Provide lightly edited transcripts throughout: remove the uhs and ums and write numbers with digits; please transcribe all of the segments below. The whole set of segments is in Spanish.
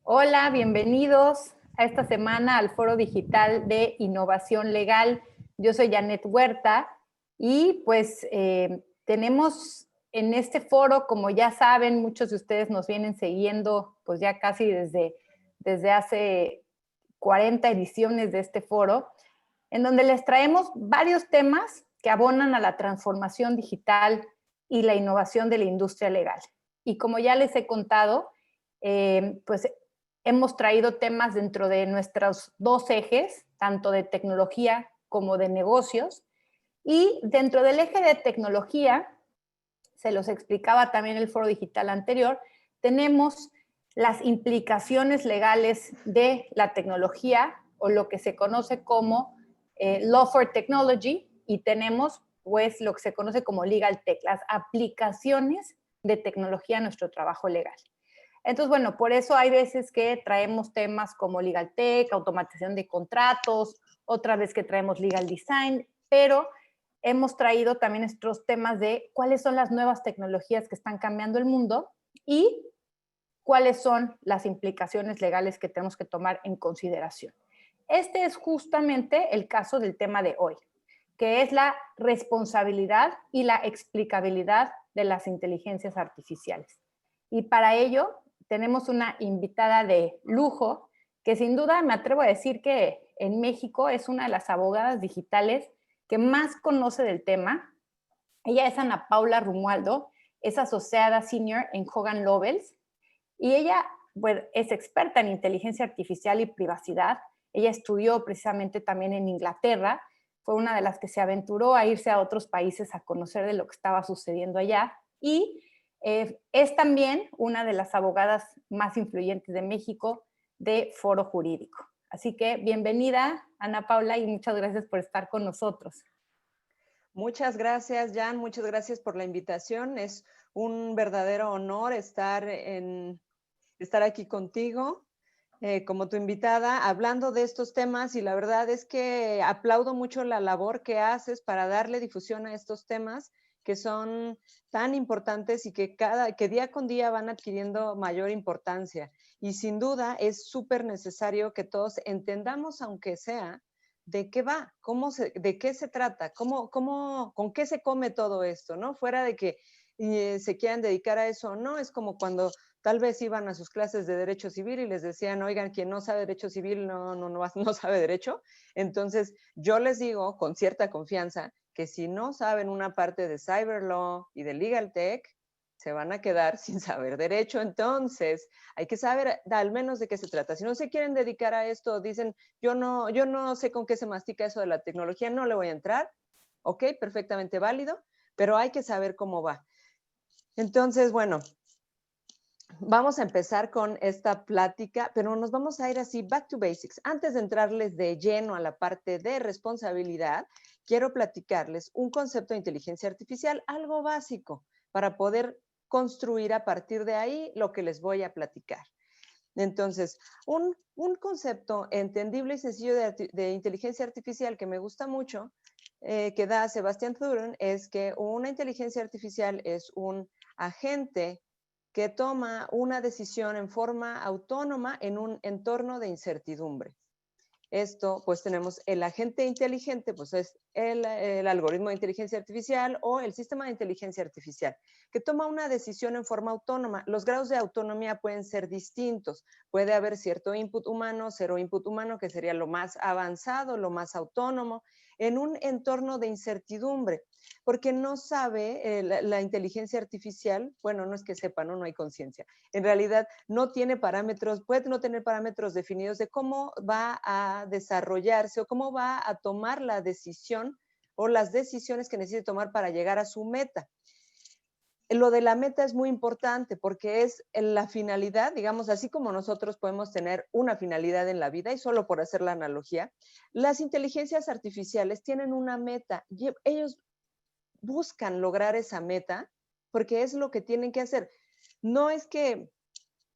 Hola, bienvenidos a esta semana al Foro Digital de Innovación Legal. Yo soy Janet Huerta y pues tenemos en este foro, como ya saben, muchos de ustedes nos vienen siguiendo pues ya casi desde hace 40 ediciones de este foro, en donde les traemos varios temas que abonan a la transformación digital y la innovación de la industria legal. Y como ya les he contado, pues hemos traído temas dentro de nuestros dos ejes, tanto de tecnología como de negocios. Y dentro del eje de tecnología, se los explicaba también en el foro digital anterior, tenemos las implicaciones legales de la tecnología o lo que se conoce como Law for Technology, y tenemos pues lo que se conoce como Legal Tech, las aplicaciones de tecnología a nuestro trabajo legal. Entonces, bueno, por eso hay veces que traemos temas como Legal Tech, automatización de contratos, otra vez que traemos Legal Design, pero hemos traído también estos temas de cuáles son las nuevas tecnologías que están cambiando el mundo y cuáles son las implicaciones legales que tenemos que tomar en consideración. Este es justamente el caso del tema de hoy, que es la responsabilidad y la explicabilidad de las inteligencias artificiales. Y para ello tenemos una invitada de lujo que sin duda me atrevo a decir que en México es una de las abogadas digitales que más conoce del tema. Ella es Ana Paula Romualdo, es asociada senior en Hogan Lovells y ella pues, es experta en inteligencia artificial y privacidad. Ella estudió precisamente también en Inglaterra, fue una de las que se aventuró a irse a otros países a conocer de lo que estaba sucediendo allá y es también una de las abogadas más influyentes de México de Foro Jurídico. Así que bienvenida, Ana Paula, y muchas gracias por estar con nosotros. Muchas gracias, Jan. Muchas gracias por la invitación. Es un verdadero honor estar aquí contigo como tu invitada, hablando de estos temas, y la verdad es que aplaudo mucho la labor que haces para darle difusión a estos temas que son tan importantes y que día con día van adquiriendo mayor importancia. Y sin duda es súper necesario que todos entendamos, aunque sea, de qué va, de qué se trata, con qué se come todo esto, ¿no? Fuera de que se quieran dedicar a eso o no, es como cuando tal vez iban a sus clases de derecho civil y les decían, oigan, quien no sabe derecho civil no sabe derecho. Entonces, yo les digo con cierta confianza que si no saben una parte de cyber law y de legal tech, se van a quedar sin saber derecho. Entonces, hay que saber al menos de qué se trata. Si no se quieren dedicar a esto, dicen, yo no sé con qué se mastica eso de la tecnología, no le voy a entrar. Ok, perfectamente válido, pero hay que saber cómo va. Entonces, bueno, vamos a empezar con esta plática, pero nos vamos a ir así, back to basics. Antes de entrarles de lleno a la parte de responsabilidad, quiero platicarles un concepto de inteligencia artificial, algo básico, para poder construir a partir de ahí lo que les voy a platicar. Entonces, un concepto entendible y sencillo de inteligencia artificial que me gusta mucho, que da Sebastián Thuren, es que una inteligencia artificial es un agente que toma una decisión en forma autónoma en un entorno de incertidumbre. Esto, pues tenemos el agente inteligente, pues es el algoritmo de inteligencia artificial o el sistema de inteligencia artificial, que toma una decisión en forma autónoma. Los grados de autonomía pueden ser distintos. Puede haber cierto input humano, cero input humano, que sería lo más avanzado, lo más autónomo, en un entorno de incertidumbre, porque no sabe la inteligencia artificial, bueno, no es que sepa, no hay conciencia. En realidad no tiene parámetros, puede no tener parámetros definidos de cómo va a desarrollarse o cómo va a tomar la decisión o las decisiones que necesite tomar para llegar a su meta. Lo de la meta es muy importante porque es la finalidad, digamos, así como nosotros podemos tener una finalidad en la vida, y solo por hacer la analogía, las inteligencias artificiales tienen una meta y ellos buscan lograr esa meta porque es lo que tienen que hacer. No es que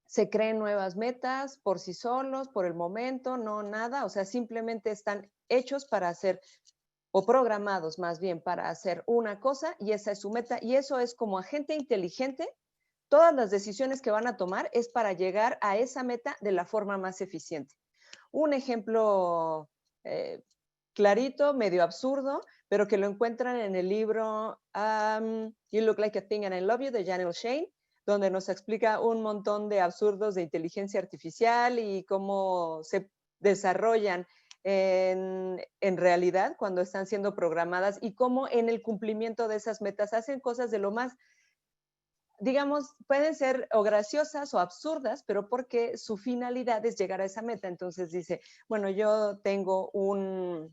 se creen nuevas metas por sí solos, por el momento, no nada, o sea, simplemente están hechos para hacer, o programados más bien para hacer una cosa, y esa es su meta, y eso es como agente inteligente, todas las decisiones que van a tomar es para llegar a esa meta de la forma más eficiente. Un ejemplo clarito, medio absurdo, pero que lo encuentran en el libro You Look Like a Thing and I Love You de Janelle Shane, donde nos explica un montón de absurdos de inteligencia artificial y cómo se desarrollan en realidad cuando están siendo programadas y cómo en el cumplimiento de esas metas hacen cosas de lo más, digamos, pueden ser o graciosas o absurdas, pero porque su finalidad es llegar a esa meta. Entonces dice, bueno, yo tengo una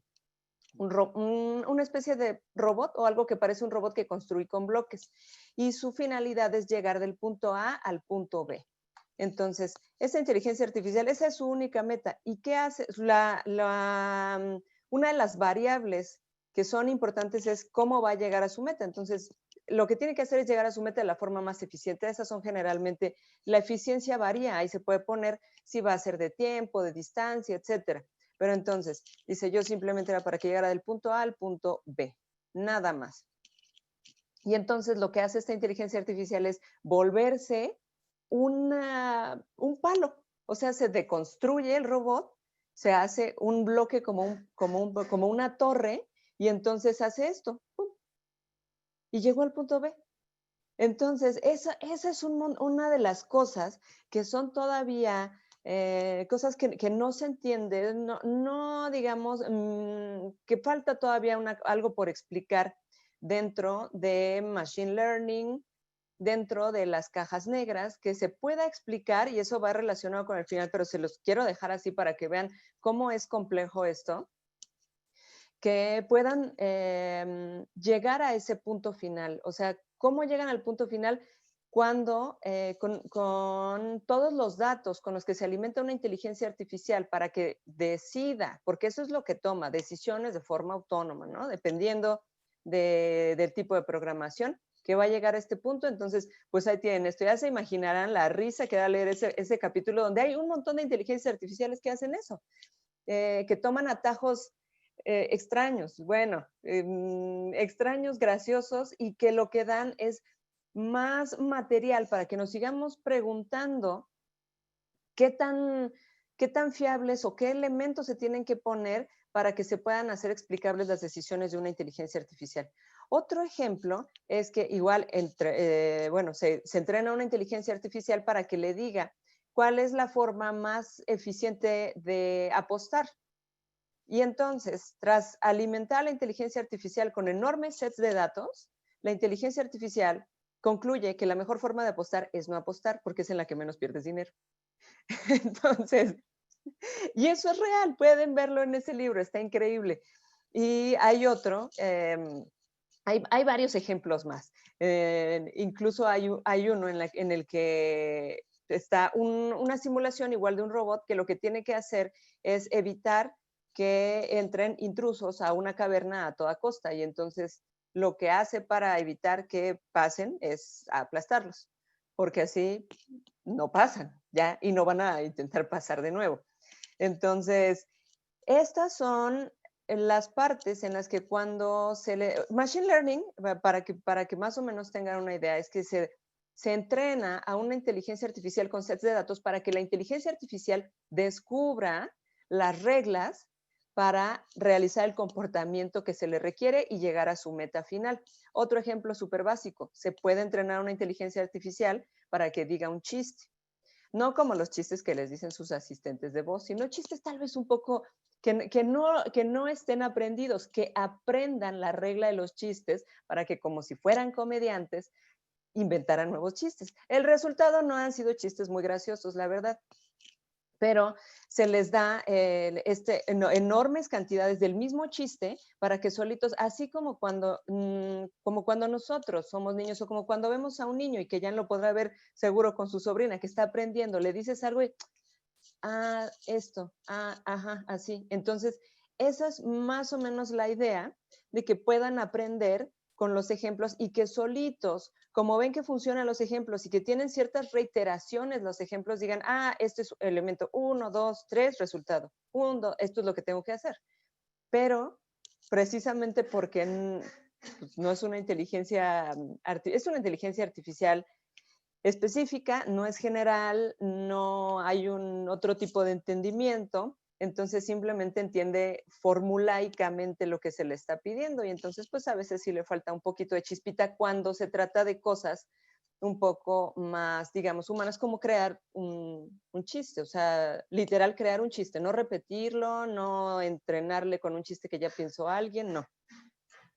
especie de robot o algo que parece un robot que construí con bloques y su finalidad es llegar del punto A al punto B. Entonces, esa inteligencia artificial, esa es su única meta. ¿Y qué hace? Una de las variables que son importantes es cómo va a llegar a su meta. Entonces, lo que tiene que hacer es llegar a su meta de la forma más eficiente. Esas son generalmente, la eficiencia varía, ahí se puede poner si va a ser de tiempo, de distancia, etcétera. Pero entonces, dice, yo simplemente era para que llegara del punto A al punto B, nada más. Y entonces lo que hace esta inteligencia artificial es volverse un palo. O sea, se deconstruye el robot, se hace un bloque como una torre y entonces hace esto. ¡Pum! Y llegó al punto B. Entonces, esa es una de las cosas que son todavía cosas que no se entienden, no digamos, que falta todavía algo por explicar dentro de Machine Learning, dentro de las cajas negras, que se pueda explicar, y eso va relacionado con el final, pero se los quiero dejar así para que vean cómo es complejo esto, que puedan llegar a ese punto final. O sea, ¿cómo llegan al punto final? Cuando con todos los datos con los que se alimenta una inteligencia artificial para que decida, porque eso es lo que toma, decisiones de forma autónoma, ¿no? Dependiendo del tipo de programación que va a llegar a este punto. Entonces, pues ahí tienen esto. Ya se imaginarán la risa que da leer ese capítulo donde hay un montón de inteligencias artificiales que hacen eso, que toman atajos extraños, bueno, extraños, graciosos, y que lo que dan es más material para que nos sigamos preguntando qué tan fiables o qué elementos se tienen que poner para que se puedan hacer explicables las decisiones de una inteligencia artificial. Otro ejemplo es que igual, se entrena una inteligencia artificial para que le diga cuál es la forma más eficiente de apostar. Y entonces, tras alimentar la inteligencia artificial con enormes sets de datos, la inteligencia artificial concluye que la mejor forma de apostar es no apostar, porque es en la que menos pierdes dinero. Entonces, y eso es real, pueden verlo en ese libro, está increíble. Y hay otro, hay varios ejemplos más. Incluso hay uno en el que está una simulación igual de un robot que lo que tiene que hacer es evitar que entren intrusos a una caverna a toda costa, y entonces lo que hace para evitar que pasen es aplastarlos, porque así no pasan, ¿ya? Y no van a intentar pasar de nuevo. Entonces, estas son las partes en las que cuando Machine Learning, para que más o menos tengan una idea, es que se entrena a una inteligencia artificial con sets de datos para que la inteligencia artificial descubra las reglas para realizar el comportamiento que se le requiere y llegar a su meta final. Otro ejemplo súper básico, se puede entrenar una inteligencia artificial para que diga un chiste. No como los chistes que les dicen sus asistentes de voz, sino chistes tal vez un poco que no estén aprendidos, que aprendan la regla de los chistes para que, como si fueran comediantes, inventaran nuevos chistes. El resultado no han sido chistes muy graciosos, la verdad, pero se les da enormes cantidades del mismo chiste para que solitos, así como cuando nosotros somos niños, o como cuando vemos a un niño, y que ya lo podrá ver seguro con su sobrina que está aprendiendo, le dices algo y, esto, ajá, así. Entonces, esa es más o menos la idea de que puedan aprender con los ejemplos y que solitos, como ven que funcionan los ejemplos y que tienen ciertas reiteraciones los ejemplos, digan, este es elemento 1, 2, 3, resultado. 1, 2, esto es lo que tengo que hacer. Pero precisamente porque pues, no es una inteligencia, es una inteligencia artificial específica, no es general, no hay un otro tipo de entendimiento, entonces simplemente entiende formulaicamente lo que se le está pidiendo y entonces pues a veces sí le falta un poquito de chispita cuando se trata de cosas un poco más, digamos, humanas, como crear un chiste, o sea, literal crear un chiste, no repetirlo, no entrenarle con un chiste que ya pensó alguien, no.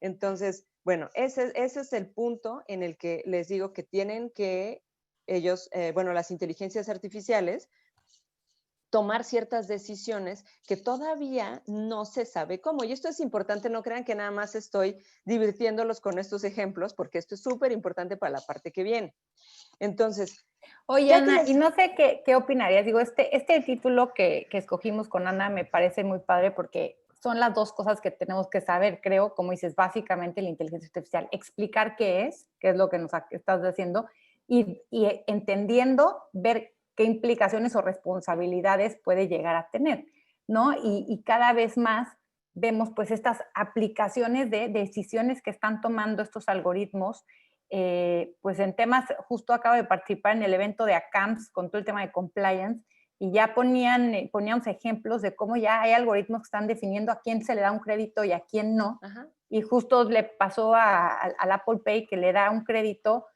Entonces, bueno, ese es el punto en el que les digo que tienen que ellos, bueno, las inteligencias artificiales, tomar ciertas decisiones que todavía no se sabe cómo. Y esto es importante, no crean que nada más estoy divirtiéndolos con estos ejemplos, porque esto es súper importante para la parte que viene. Entonces, Oye, ya que Ana, les... y no sé qué opinarías. Digo, este título que escogimos con Ana me parece muy padre porque son las dos cosas que tenemos que saber, creo, como dices, básicamente la inteligencia artificial, explicar qué es lo que nos estás diciendo, y entendiendo, ver qué implicaciones o responsabilidades puede llegar a tener, ¿no? Y cada vez más vemos pues estas aplicaciones de decisiones que están tomando estos algoritmos pues en temas, justo acabo de participar en el evento de ACAMS con todo el tema de compliance y ya poníamos ejemplos de cómo ya hay algoritmos que están definiendo a quién se le da un crédito y a quién no. Ajá. Y justo le pasó al Apple Pay que le da un crédito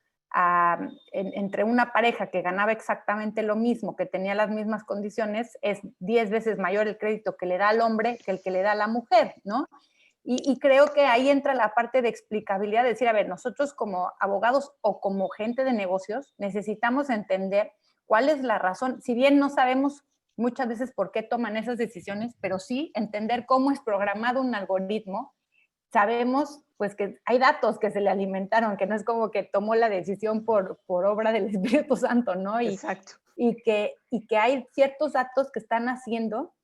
entre una pareja que ganaba exactamente lo mismo, que tenía las mismas condiciones, es 10 veces mayor el crédito que le da al hombre que el que le da a la mujer, ¿no? Y creo que ahí entra la parte de explicabilidad, de decir, a ver, nosotros como abogados o como gente de negocios necesitamos entender cuál es la razón, si bien no sabemos muchas veces por qué toman esas decisiones, pero sí entender cómo es programado un algoritmo. Sabemos pues que hay datos que se le alimentaron, que no es como que tomó la decisión por obra del Espíritu Santo, ¿no? Exacto. Y que hay ciertos datos que están haciendo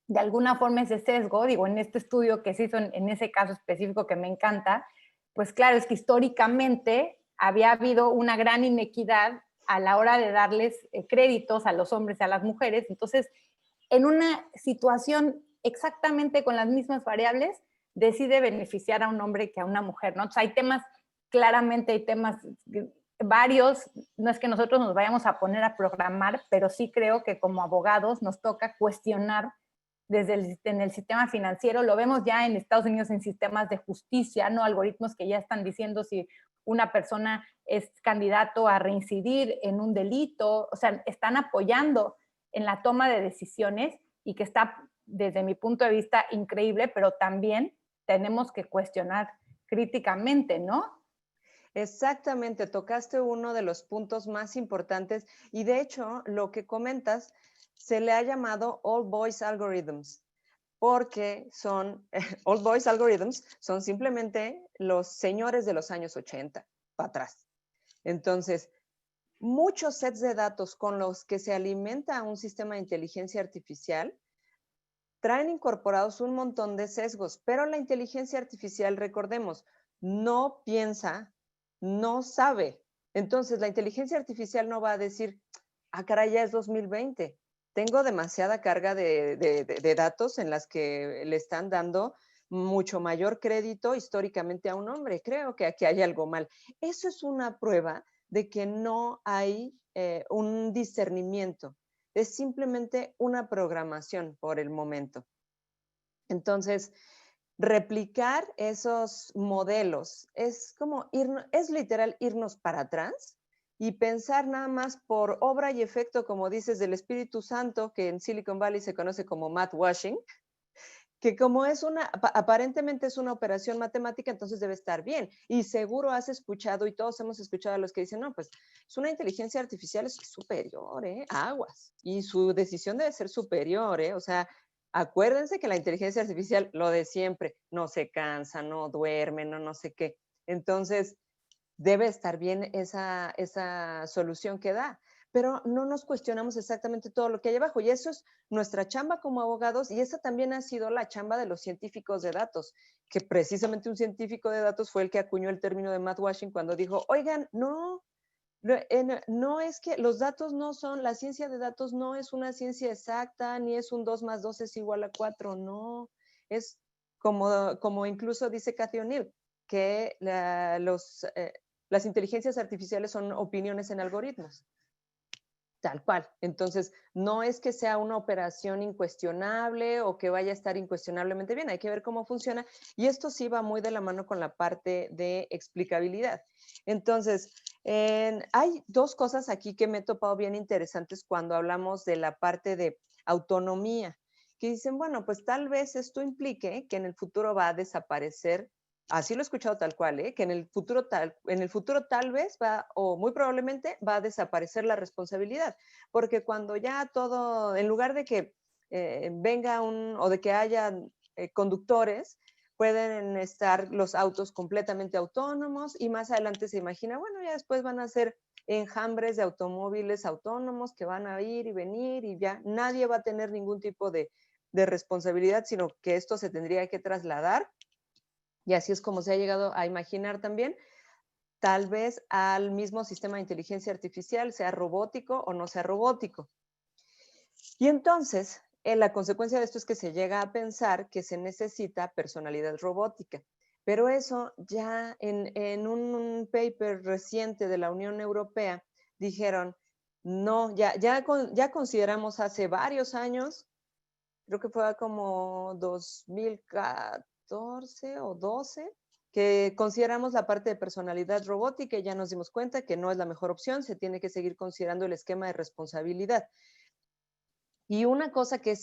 de alguna forma ese sesgo, digo, en este estudio que se hizo en ese caso específico que me encanta, pues claro, es que históricamente había habido una gran inequidad a la hora de darles créditos a los hombres y a las mujeres. Entonces, en una situación exactamente con las mismas variables, decide beneficiar a un hombre que a una mujer, ¿no? Entonces, hay temas, claramente hay temas varios, no es que nosotros nos vayamos a poner a programar, pero sí creo que como abogados nos toca cuestionar en el sistema financiero, lo vemos ya en Estados Unidos en sistemas de justicia, ¿no? Algoritmos que ya están diciendo si una persona es candidato a reincidir en un delito, o sea, están apoyando en la toma de decisiones y que está, desde mi punto de vista, increíble, pero también tenemos que cuestionar críticamente, ¿no? Exactamente, tocaste uno de los puntos más importantes y de hecho lo que comentas se le ha llamado Old Boys Algorithms porque son, Old Boys Algorithms son simplemente los señores de los años 80 para atrás. Entonces, muchos sets de datos con los que se alimenta un sistema de inteligencia artificial traen incorporados un montón de sesgos, pero la inteligencia artificial, recordemos, no piensa, no sabe. Entonces, la inteligencia artificial no va a decir, ah, caray, ya es 2020. Tengo demasiada carga de datos en las que le están dando mucho mayor crédito históricamente a un hombre. Creo que aquí hay algo mal. Eso es una prueba de que no hay un discernimiento. Es simplemente una programación por el momento. Entonces, replicar esos modelos es como es literal irnos para atrás y pensar nada más por obra y efecto, como dices, del Espíritu Santo, que en Silicon Valley se conoce como math washing, que como es aparentemente es una operación matemática, entonces debe estar bien. Y seguro has escuchado, y todos hemos escuchado a los que dicen, no, pues es una inteligencia artificial es superior, aguas. Y su decisión debe ser superior, o sea, acuérdense que la inteligencia artificial, lo de siempre, no se cansa, no duerme, no sé qué. Entonces, debe estar bien esa solución que da, pero no nos cuestionamos exactamente todo lo que hay abajo y eso es nuestra chamba como abogados y esa también ha sido la chamba de los científicos de datos, que precisamente un científico de datos fue el que acuñó el término de math washing cuando dijo, oigan, no es que los datos no son, la ciencia de datos no es una ciencia exacta, ni es un 2 más 2 es igual a 4, no, es como incluso dice Cathy O'Neill, que las inteligencias artificiales son opiniones en algoritmos. Tal cual. Entonces, no es que sea una operación incuestionable o que vaya a estar incuestionablemente bien. Hay que ver cómo funciona. Y esto sí va muy de la mano con la parte de explicabilidad. Entonces, hay dos cosas aquí que me he topado bien interesantes cuando hablamos de la parte de autonomía, que dicen, bueno, pues tal vez esto implique que en el futuro va a desaparecer. Así lo he escuchado tal cual, que en el futuro tal vez va, o muy probablemente va a desaparecer la responsabilidad, porque cuando ya todo, en lugar de que venga o de que haya conductores, pueden estar los autos completamente autónomos y más adelante se imagina, bueno, ya después van a ser enjambres de automóviles autónomos que van a ir y venir y ya nadie va a tener ningún tipo de responsabilidad, sino que esto se tendría que trasladar. Y así es como se ha llegado a imaginar también, tal vez al mismo sistema de inteligencia artificial, sea robótico o no sea robótico. Y entonces, la consecuencia de esto es que se llega a pensar que se necesita personalidad robótica. Pero eso ya en un paper reciente de la Unión Europea dijeron, no, ya consideramos hace varios años, creo que fue como 2014 o 12, que consideramos la parte de personalidad robótica y ya nos dimos cuenta que no es la mejor opción, se tiene que seguir considerando el esquema de responsabilidad. Y una cosa que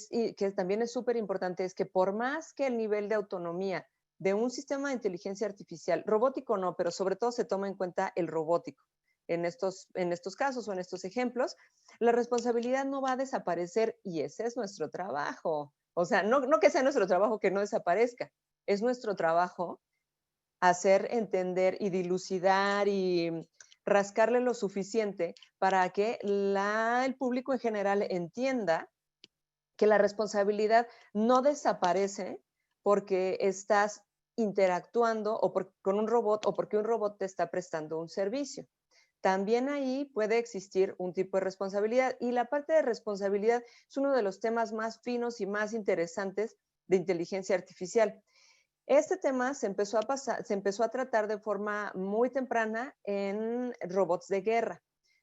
también es súper importante es que por más que el nivel de autonomía de un sistema de inteligencia artificial, robótico no, pero sobre todo se toma en cuenta el robótico, en estos casos o en estos ejemplos, la responsabilidad no va a desaparecer y ese es nuestro trabajo. O sea, no que sea nuestro trabajo que no desaparezca, es nuestro trabajo hacer entender y dilucidar y rascarle lo suficiente para que el público en general entienda que la responsabilidad no desaparece porque estás interactuando con un robot o porque un robot te está prestando un servicio. También ahí puede existir un tipo de responsabilidad y la parte de responsabilidad es uno de los temas más finos y más interesantes de inteligencia artificial. Este tema se empezó a tratar de forma muy temprana en robots de guerra,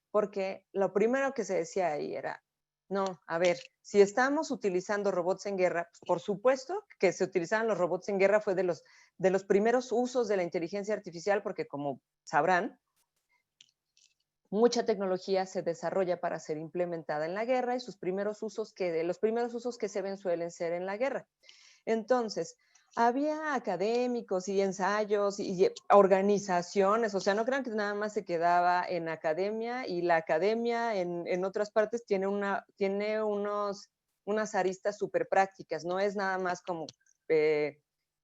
porque lo primero que se decía ahí era, no, a ver, si estamos utilizando robots en guerra, pues por supuesto que se utilizaban los robots en guerra, fue de los primeros usos de la inteligencia artificial, porque como sabrán, mucha tecnología se desarrolla para ser implementada en la guerra y los primeros usos que se ven suelen ser en la guerra. Entonces, había académicos y ensayos y organizaciones, o sea, no crean que nada más se quedaba en academia y la academia en otras partes tiene unas aristas súper prácticas, no es nada más como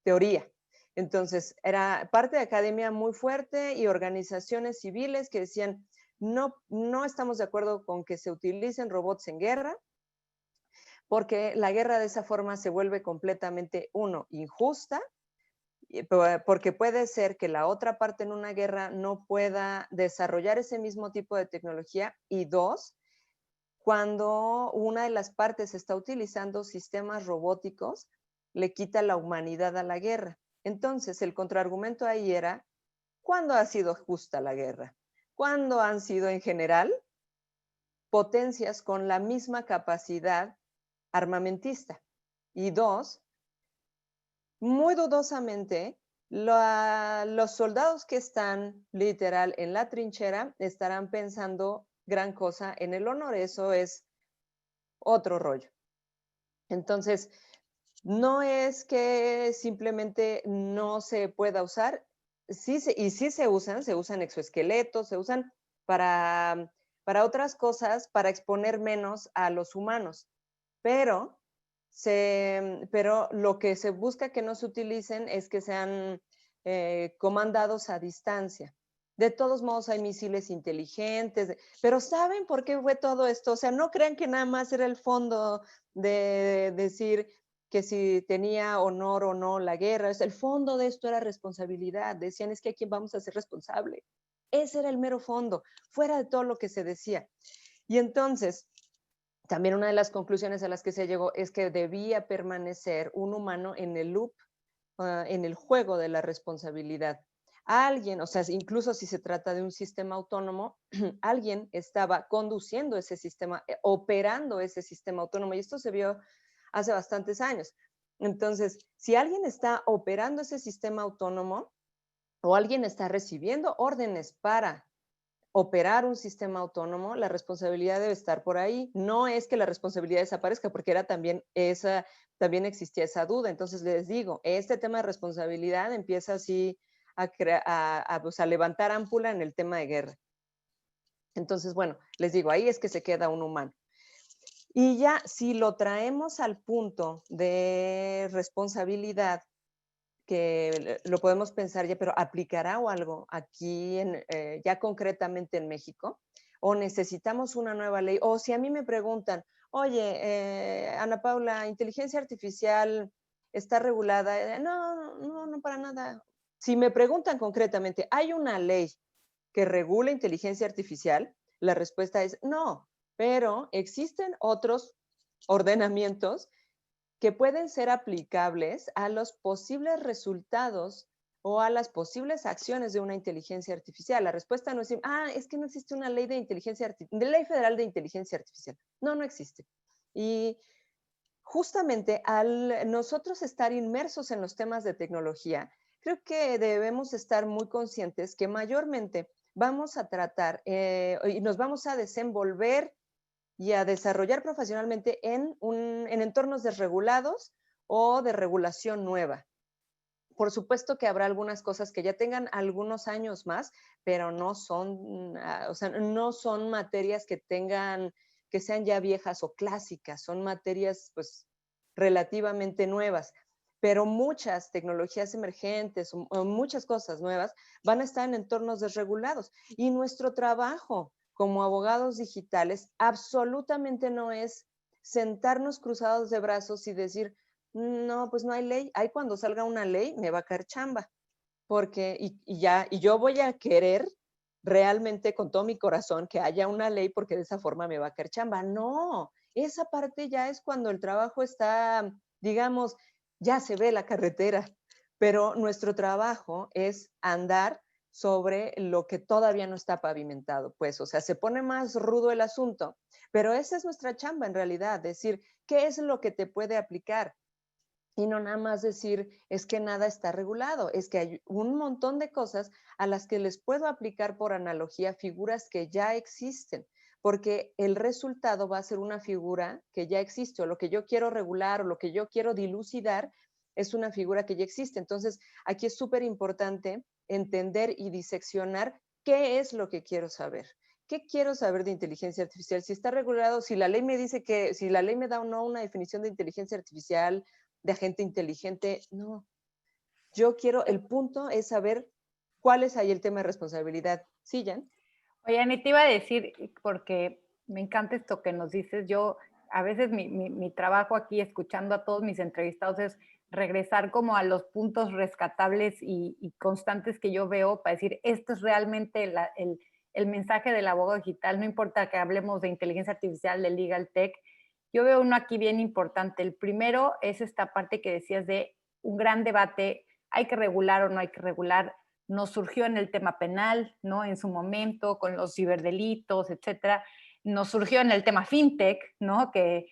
teoría. Entonces, era parte de academia muy fuerte y organizaciones civiles que decían, no estamos de acuerdo con que se utilicen robots en guerra, porque la guerra de esa forma se vuelve completamente, injusta, porque puede ser que la otra parte en una guerra no pueda desarrollar ese mismo tipo de tecnología, y dos, cuando una de las partes está utilizando sistemas robóticos, le quita la humanidad a la guerra. Entonces, el contraargumento ahí era, ¿cuándo ha sido justa la guerra? ¿Cuándo han sido en general potencias con la misma capacidad armamentista? Y dos, muy dudosamente, los soldados que están literal en la trinchera estarán pensando gran cosa en el honor. Eso es otro rollo. Entonces, no es que simplemente no se pueda usar, sí se usan exoesqueletos, se usan para otras cosas, para exponer menos a los humanos, pero lo que se busca que no se utilicen es que sean comandados a distancia. De todos modos hay misiles inteligentes, pero ¿saben por qué fue todo esto? O sea, no crean que nada más era el fondo de decir que si tenía honor o no la guerra. El fondo de esto era responsabilidad. Decían, es que a quién vamos a ser responsable. Ese era el mero fondo, fuera de todo lo que se decía. Y entonces, también una de las conclusiones a las que se llegó es que debía permanecer un humano en el loop, en el juego de la responsabilidad. Alguien, o sea, incluso si se trata de un sistema autónomo, alguien estaba conduciendo ese sistema, operando ese sistema autónomo, y esto se vio hace bastantes años. Entonces, si alguien está operando ese sistema autónomo o alguien está recibiendo órdenes para operar un sistema autónomo, la responsabilidad debe estar por ahí. No es que la responsabilidad desaparezca, porque era también existía esa duda. Entonces les digo, este tema de responsabilidad empieza así pues, a levantar ámpula en el tema de guerra. Entonces, bueno, les digo, ahí es que se queda un humano. Y ya, si lo traemos al punto de responsabilidad, que lo podemos pensar ya, pero ¿aplicará o algo aquí ya concretamente en México? ¿O necesitamos una nueva ley? O si a mí me preguntan, oye, Ana Paula, ¿inteligencia artificial está regulada? No, no, no para nada. Si me preguntan concretamente, ¿hay una ley que regula inteligencia artificial? La respuesta es no, pero existen otros ordenamientos que pueden ser aplicables a los posibles resultados o a las posibles acciones de una inteligencia artificial. La respuesta no es, es que no existe una ley de de ley federal de inteligencia artificial. No, no existe. Y justamente al nosotros estar inmersos en los temas de tecnología, creo que debemos estar muy conscientes que mayormente vamos a tratar y nos vamos a desenvolver y a desarrollar profesionalmente en entornos desregulados o de regulación nueva. Por supuesto que habrá algunas cosas que ya tengan algunos años más, pero no son, o sea, no son materias que sean ya viejas o clásicas, son materias pues relativamente nuevas. Pero muchas tecnologías emergentes o muchas cosas nuevas van a estar en entornos desregulados. Y nuestro trabajo como abogados digitales absolutamente no es sentarnos cruzados de brazos y decir, no, pues no hay ley. Ahí cuando salga una ley me va a caer chamba, porque y yo voy a querer realmente con todo mi corazón que haya una ley porque de esa forma me va a caer chamba. No, esa parte ya es cuando el trabajo está, digamos, ya se ve la carretera, pero nuestro trabajo es andar sobre lo que todavía no está pavimentado, pues, o sea, se pone más rudo el asunto, pero esa es nuestra chamba en realidad, decir, ¿qué es lo que te puede aplicar? Y no nada más decir, es que nada está regulado, es que hay un montón de cosas a las que les puedo aplicar por analogía figuras que ya existen, porque el resultado va a ser una figura que ya existe, o lo que yo quiero regular o lo que yo quiero dilucidar es una figura que ya existe. Entonces, aquí es súper importante entender y diseccionar qué es lo que quiero saber. ¿Qué quiero saber de inteligencia artificial? Si está regulado, si la ley me dice si la ley me da o no una definición de inteligencia artificial, de agente inteligente, no. Yo quiero, el punto es saber cuál es ahí el tema de responsabilidad. ¿Sí, Jan? Oye, Ani, te iba a decir, porque me encanta esto que nos dices, yo a veces mi trabajo aquí escuchando a todos mis entrevistados es regresar como a los puntos rescatables y constantes que yo veo para decir, esto es realmente el mensaje del abogado digital, no importa que hablemos de inteligencia artificial, de legal tech, yo veo uno aquí bien importante. El primero es esta parte que decías de un gran debate, hay que regular o no hay que regular, nos surgió en el tema penal, ¿no? En su momento, con los ciberdelitos, etcétera. Nos surgió en el tema fintech, ¿no? Que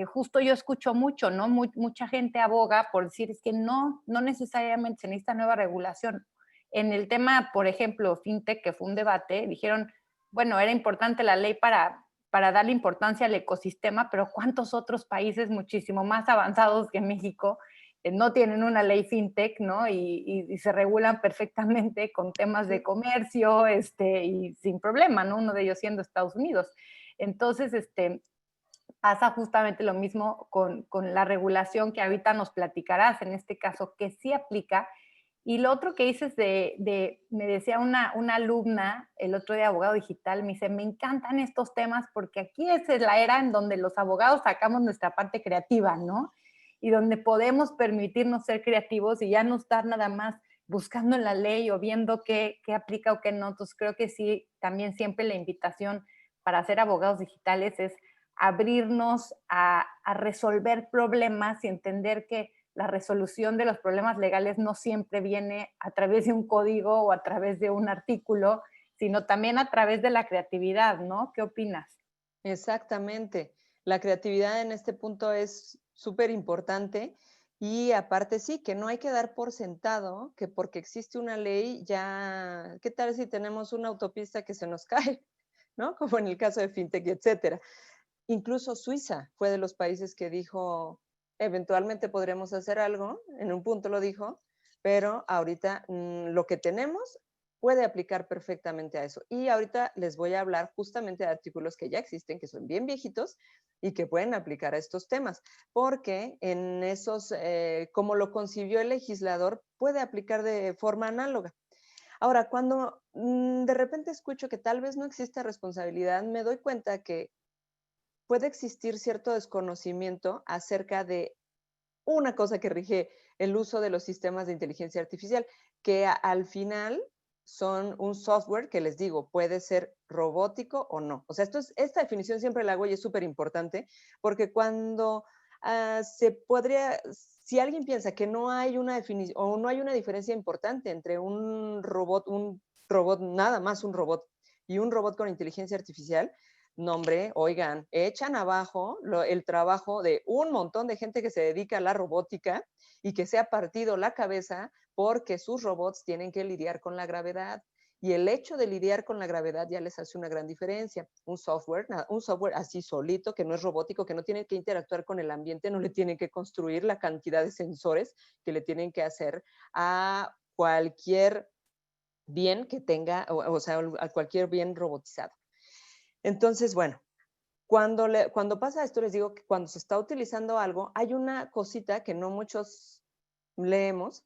justo yo escucho mucho, ¿no? Mucha gente aboga por decir, es que no necesariamente se necesita nueva regulación. En el tema, por ejemplo, fintech, que fue un debate, dijeron, bueno, era importante la ley para darle importancia al ecosistema, pero ¿cuántos otros países muchísimo más avanzados que México no tienen una ley fintech, ¿no? Y se regulan perfectamente con temas de comercio, y sin problema, ¿no? Uno de ellos siendo Estados Unidos. Entonces, pasa justamente lo mismo con la regulación que ahorita nos platicarás, en este caso, que sí aplica. Y lo otro que dices me decía una alumna el otro día, abogado digital, me dice, me encantan estos temas porque aquí es la era en donde los abogados sacamos nuestra parte creativa, ¿no? Y donde podemos permitirnos ser creativos y ya no estar nada más buscando en la ley o viendo qué aplica o qué no. Entonces creo que sí, también siempre la invitación para ser abogados digitales es abrirnos a resolver problemas y entender que la resolución de los problemas legales no siempre viene a través de un código o a través de un artículo, sino también a través de la creatividad, ¿no? ¿Qué opinas? Exactamente. La creatividad en este punto es súper importante y aparte sí, que no hay que dar por sentado que porque existe una ley ya, ¿qué tal si tenemos una autopista que se nos cae? ¿No? Como en el caso de FinTech, etcétera. Incluso Suiza fue de los países que dijo, eventualmente podremos hacer algo, en un punto lo dijo, pero ahorita lo que tenemos puede aplicar perfectamente a eso. Y ahorita les voy a hablar justamente de artículos que ya existen, que son bien viejitos y que pueden aplicar a estos temas, porque en esos, como lo concibió el legislador, puede aplicar de forma análoga. Ahora, cuando de repente escucho que tal vez no existe responsabilidad, me doy cuenta que puede existir cierto desconocimiento acerca de una cosa que rige el uso de los sistemas de inteligencia artificial, que al final son un software que les digo, puede ser robótico o no. O sea, esta definición siempre la hago y es súper importante, porque cuando se podría, si alguien piensa que no hay una definición o no hay una diferencia importante entre un robot, nada más un robot, y un robot con inteligencia artificial, no, hombre, oigan, echan abajo el trabajo de un montón de gente que se dedica a la robótica y que se ha partido la cabeza porque sus robots tienen que lidiar con la gravedad. Y el hecho de lidiar con la gravedad ya les hace una gran diferencia. Un software así solito, que no es robótico, que no tiene que interactuar con el ambiente, no le tienen que construir la cantidad de sensores que le tienen que hacer a cualquier bien que tenga, o sea, a cualquier bien robotizado. Entonces, bueno, cuando pasa esto, les digo que cuando se está utilizando algo, hay una cosita que no muchos leemos,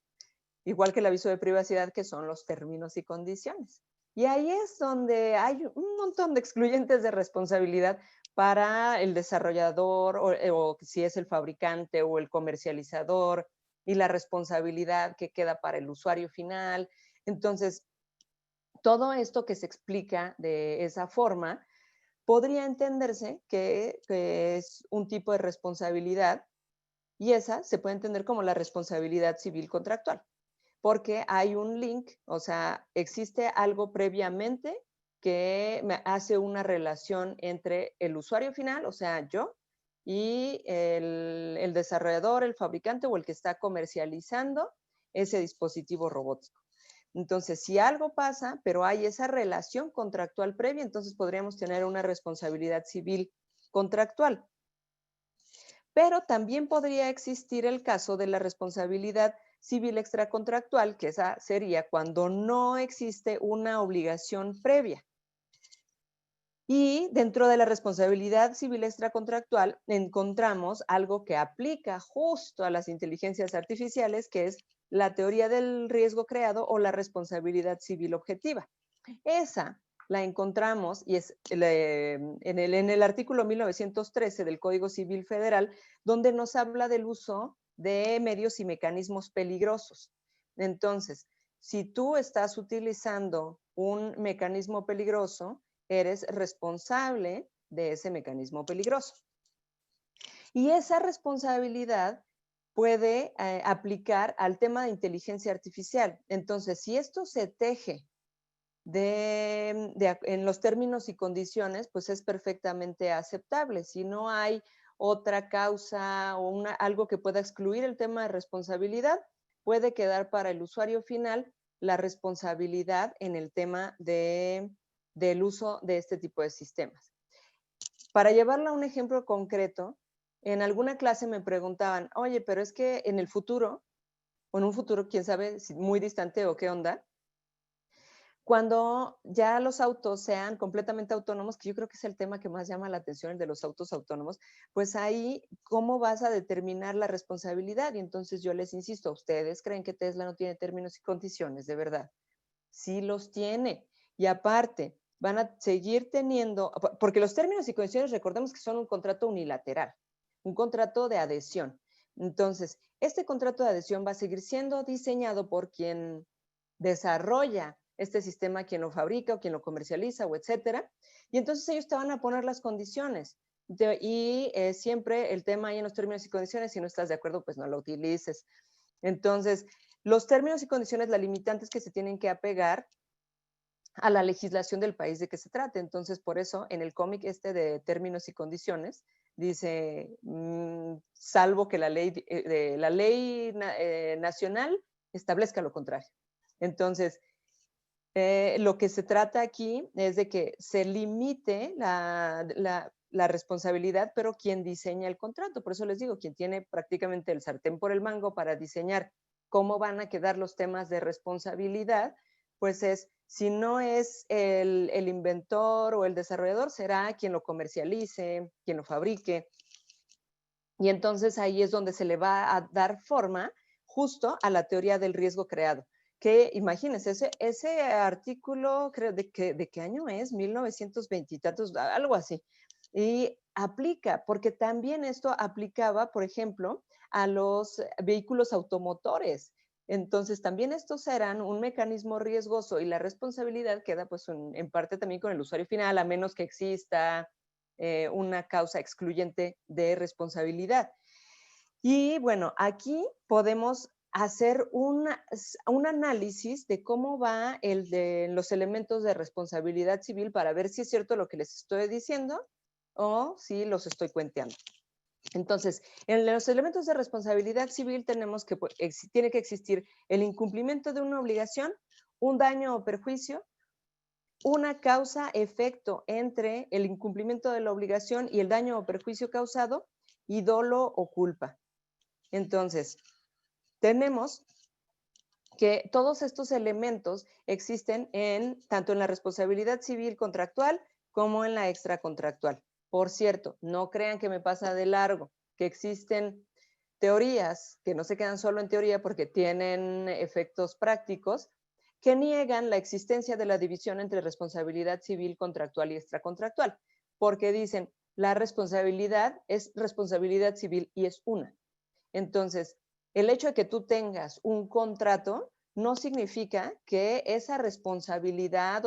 igual que el aviso de privacidad, que son los términos y condiciones. Y ahí es donde hay un montón de excluyentes de responsabilidad para el desarrollador o si es el fabricante o el comercializador y la responsabilidad que queda para el usuario final. Entonces, todo esto que se explica de esa forma podría entenderse que es un tipo de responsabilidad y esa se puede entender como la responsabilidad civil contractual, porque hay un link, o sea, existe algo previamente que me hace una relación entre el usuario final, o sea, yo, y el desarrollador, el fabricante o el que está comercializando ese dispositivo robótico. Entonces, si algo pasa, pero hay esa relación contractual previa, entonces podríamos tener una responsabilidad civil contractual. Pero también podría existir el caso de la responsabilidad civil extracontractual, que esa sería cuando no existe una obligación previa. Y dentro de la responsabilidad civil extracontractual encontramos algo que aplica justo a las inteligencias artificiales, que es la teoría del riesgo creado o la responsabilidad civil objetiva. Esa la encontramos y es en el artículo 1913 del Código Civil Federal, donde nos habla del uso de medios y mecanismos peligrosos. Entonces, si tú estás utilizando un mecanismo peligroso, eres responsable de ese mecanismo peligroso. Y esa responsabilidad puede aplicar al tema de inteligencia artificial. Entonces, si esto se teje en los términos y condiciones, pues es perfectamente aceptable. Si no hay otra causa o algo que pueda excluir el tema de responsabilidad, puede quedar para el usuario final la responsabilidad en el tema del uso de este tipo de sistemas. Para llevarlo a un ejemplo concreto, en alguna clase me preguntaban, oye, pero es que en el futuro, o en un futuro, quién sabe, si muy distante o qué onda, cuando ya los autos sean completamente autónomos, que yo creo que es el tema que más llama la atención, el de los autos autónomos, pues ahí, ¿cómo vas a determinar la responsabilidad? Y entonces yo les insisto, ¿ustedes creen que Tesla no tiene términos y condiciones, de verdad? Sí los tiene. Y aparte, van a seguir teniendo, porque los términos y condiciones, recordemos que son un contrato unilateral, un contrato de adhesión. Entonces, este contrato de adhesión va a seguir siendo diseñado por quien desarrolla este sistema, quien lo fabrica o quien lo comercializa o etcétera. Y entonces ellos te van a poner las condiciones. Siempre el tema ahí en los términos y condiciones, si no estás de acuerdo, pues no lo utilices. Entonces, los términos y condiciones, la limitante es que se tienen que apegar a la legislación del país de que se trate. Entonces, por eso, en el cómic de términos y condiciones, dice, salvo que la ley nacional establezca lo contrario. Entonces, lo que se trata aquí es de que se limite la responsabilidad, pero quien diseña el contrato. Por eso les digo, quien tiene prácticamente el sartén por el mango para diseñar cómo van a quedar los temas de responsabilidad, pues si no es el inventor o el desarrollador, será quien lo comercialice, quien lo fabrique. Y entonces ahí es donde se le va a dar forma justo a la teoría del riesgo creado. Que imagínense, ese artículo, creo, ¿de qué año es? 1920 y tantos, algo así. Y aplica, porque también esto aplicaba, por ejemplo, a los vehículos automotores. Entonces, también estos eran un mecanismo riesgoso y la responsabilidad queda pues en parte también con el usuario final, a menos que exista una causa excluyente de responsabilidad. Y bueno, aquí podemos hacer un análisis de cómo va el de los elementos de responsabilidad civil para ver si es cierto lo que les estoy diciendo o si los estoy cuenteando. Entonces, en los elementos de responsabilidad civil tenemos que tiene que existir el incumplimiento de una obligación, un daño o perjuicio, una causa-efecto entre el incumplimiento de la obligación y el daño o perjuicio causado, y dolo o culpa. Entonces, tenemos que todos estos elementos existen tanto en la responsabilidad civil contractual como en la extracontractual. Por cierto, no crean que me pasa de largo, que existen teorías que no se quedan solo en teoría porque tienen efectos prácticos, que niegan la existencia de la división entre responsabilidad civil contractual y extracontractual, porque dicen la responsabilidad es responsabilidad civil y es una. Entonces, el hecho de que tú tengas un contrato no significa que esa responsabilidad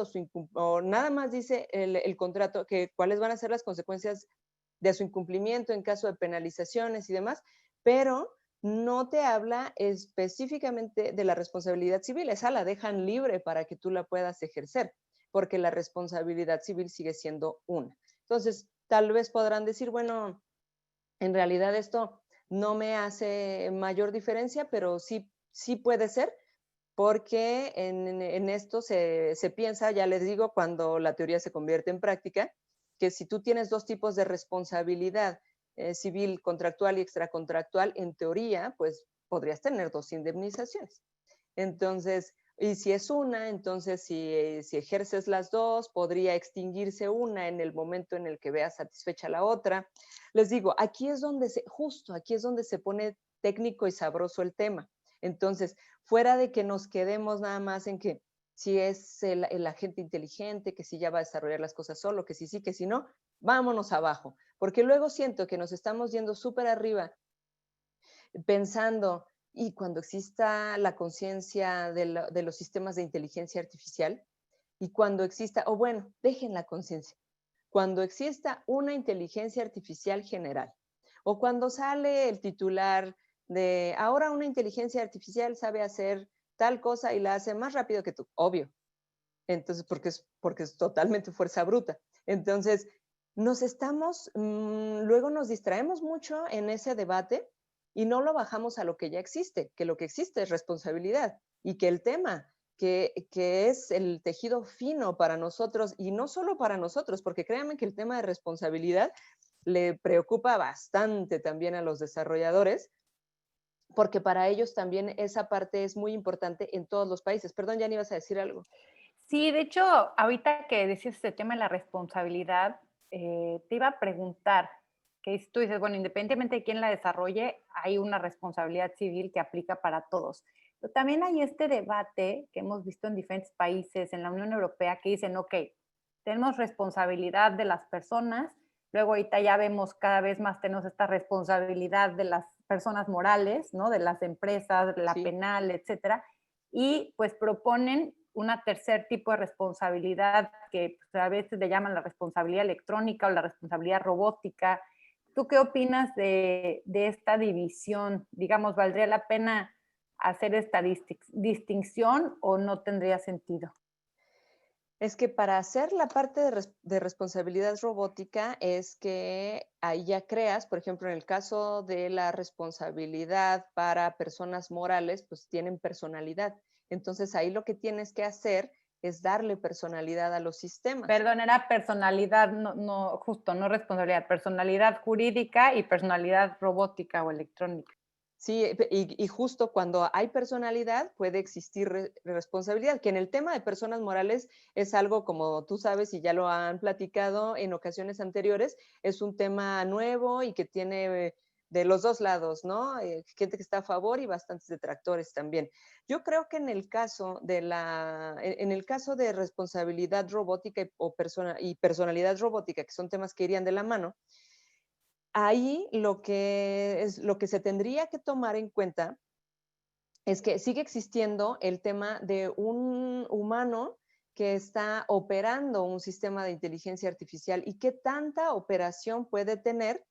o nada más dice el contrato que cuáles van a ser las consecuencias de su incumplimiento en caso de penalizaciones y demás, pero no te habla específicamente de la responsabilidad civil. Esa la dejan libre para que tú la puedas ejercer, porque la responsabilidad civil sigue siendo una. Entonces, tal vez podrán decir, bueno, en realidad esto no me hace mayor diferencia, pero sí puede ser, porque en esto se piensa, ya les digo, cuando la teoría se convierte en práctica, que si tú tienes dos tipos de responsabilidad civil, contractual y extracontractual, en teoría, pues podrías tener dos indemnizaciones. Entonces, y si es una, entonces si ejerces las dos, podría extinguirse una en el momento en el que veas satisfecha la otra. Les digo, aquí es donde justo aquí es donde se pone técnico y sabroso el tema. Entonces, fuera de que nos quedemos nada más en que si es el agente inteligente, que si ya va a desarrollar las cosas solo, que si sí, que si no, vámonos abajo. Porque luego siento que nos estamos yendo súper arriba pensando, y cuando exista la conciencia de los sistemas de inteligencia artificial, y cuando exista, o bueno, dejen la conciencia, cuando exista una inteligencia artificial general, o cuando sale el titular de ahora una inteligencia artificial sabe hacer tal cosa y la hace más rápido que tú, obvio. Entonces, porque es totalmente fuerza bruta. Entonces, luego nos distraemos mucho en ese debate y no lo bajamos a lo que ya existe, que lo que existe es responsabilidad y que el tema que es el tejido fino para nosotros y no solo para nosotros, porque créanme que el tema de responsabilidad le preocupa bastante también a los desarrolladores, porque para ellos también esa parte es muy importante en todos los países. Perdón, ya ni ibas a decir algo. Sí, de hecho, ahorita que decías este tema de la responsabilidad, te iba a preguntar, que si tú dices, bueno, independientemente de quién la desarrolle, hay una responsabilidad civil que aplica para todos. Pero también hay este debate que hemos visto en diferentes países, en la Unión Europea, que dicen, ok, tenemos responsabilidad de las personas, luego ahorita ya vemos cada vez más tenemos esta responsabilidad de las personas morales, ¿no? De las empresas, la Sí. penal, etcétera, y pues proponen una tercer tipo de responsabilidad que pues, a veces le llaman la responsabilidad electrónica o la responsabilidad robótica. ¿Tú qué opinas de esta división? Digamos, ¿valdría la pena hacer esta distinción o no tendría sentido? Es que para hacer la parte de responsabilidad robótica es que ahí ya creas, por ejemplo, en el caso de la responsabilidad para personas morales, pues tienen personalidad. Entonces ahí lo que tienes que hacer es darle personalidad a los sistemas. Perdón, era personalidad, no, justo, no responsabilidad, personalidad jurídica y personalidad robótica o electrónica. Sí, y justo cuando hay personalidad puede existir responsabilidad, que en el tema de personas morales es algo, como tú sabes y ya lo han platicado en ocasiones anteriores, es un tema nuevo y que tiene de los dos lados, ¿no? Gente que está a favor y bastantes detractores también. Yo creo que en el caso en el caso de responsabilidad robótica y personalidad robótica, que son temas que irían de la mano, ahí lo que se tendría que tomar en cuenta es que sigue existiendo el tema de un humano que está operando un sistema de inteligencia artificial y qué tanta operación puede tener.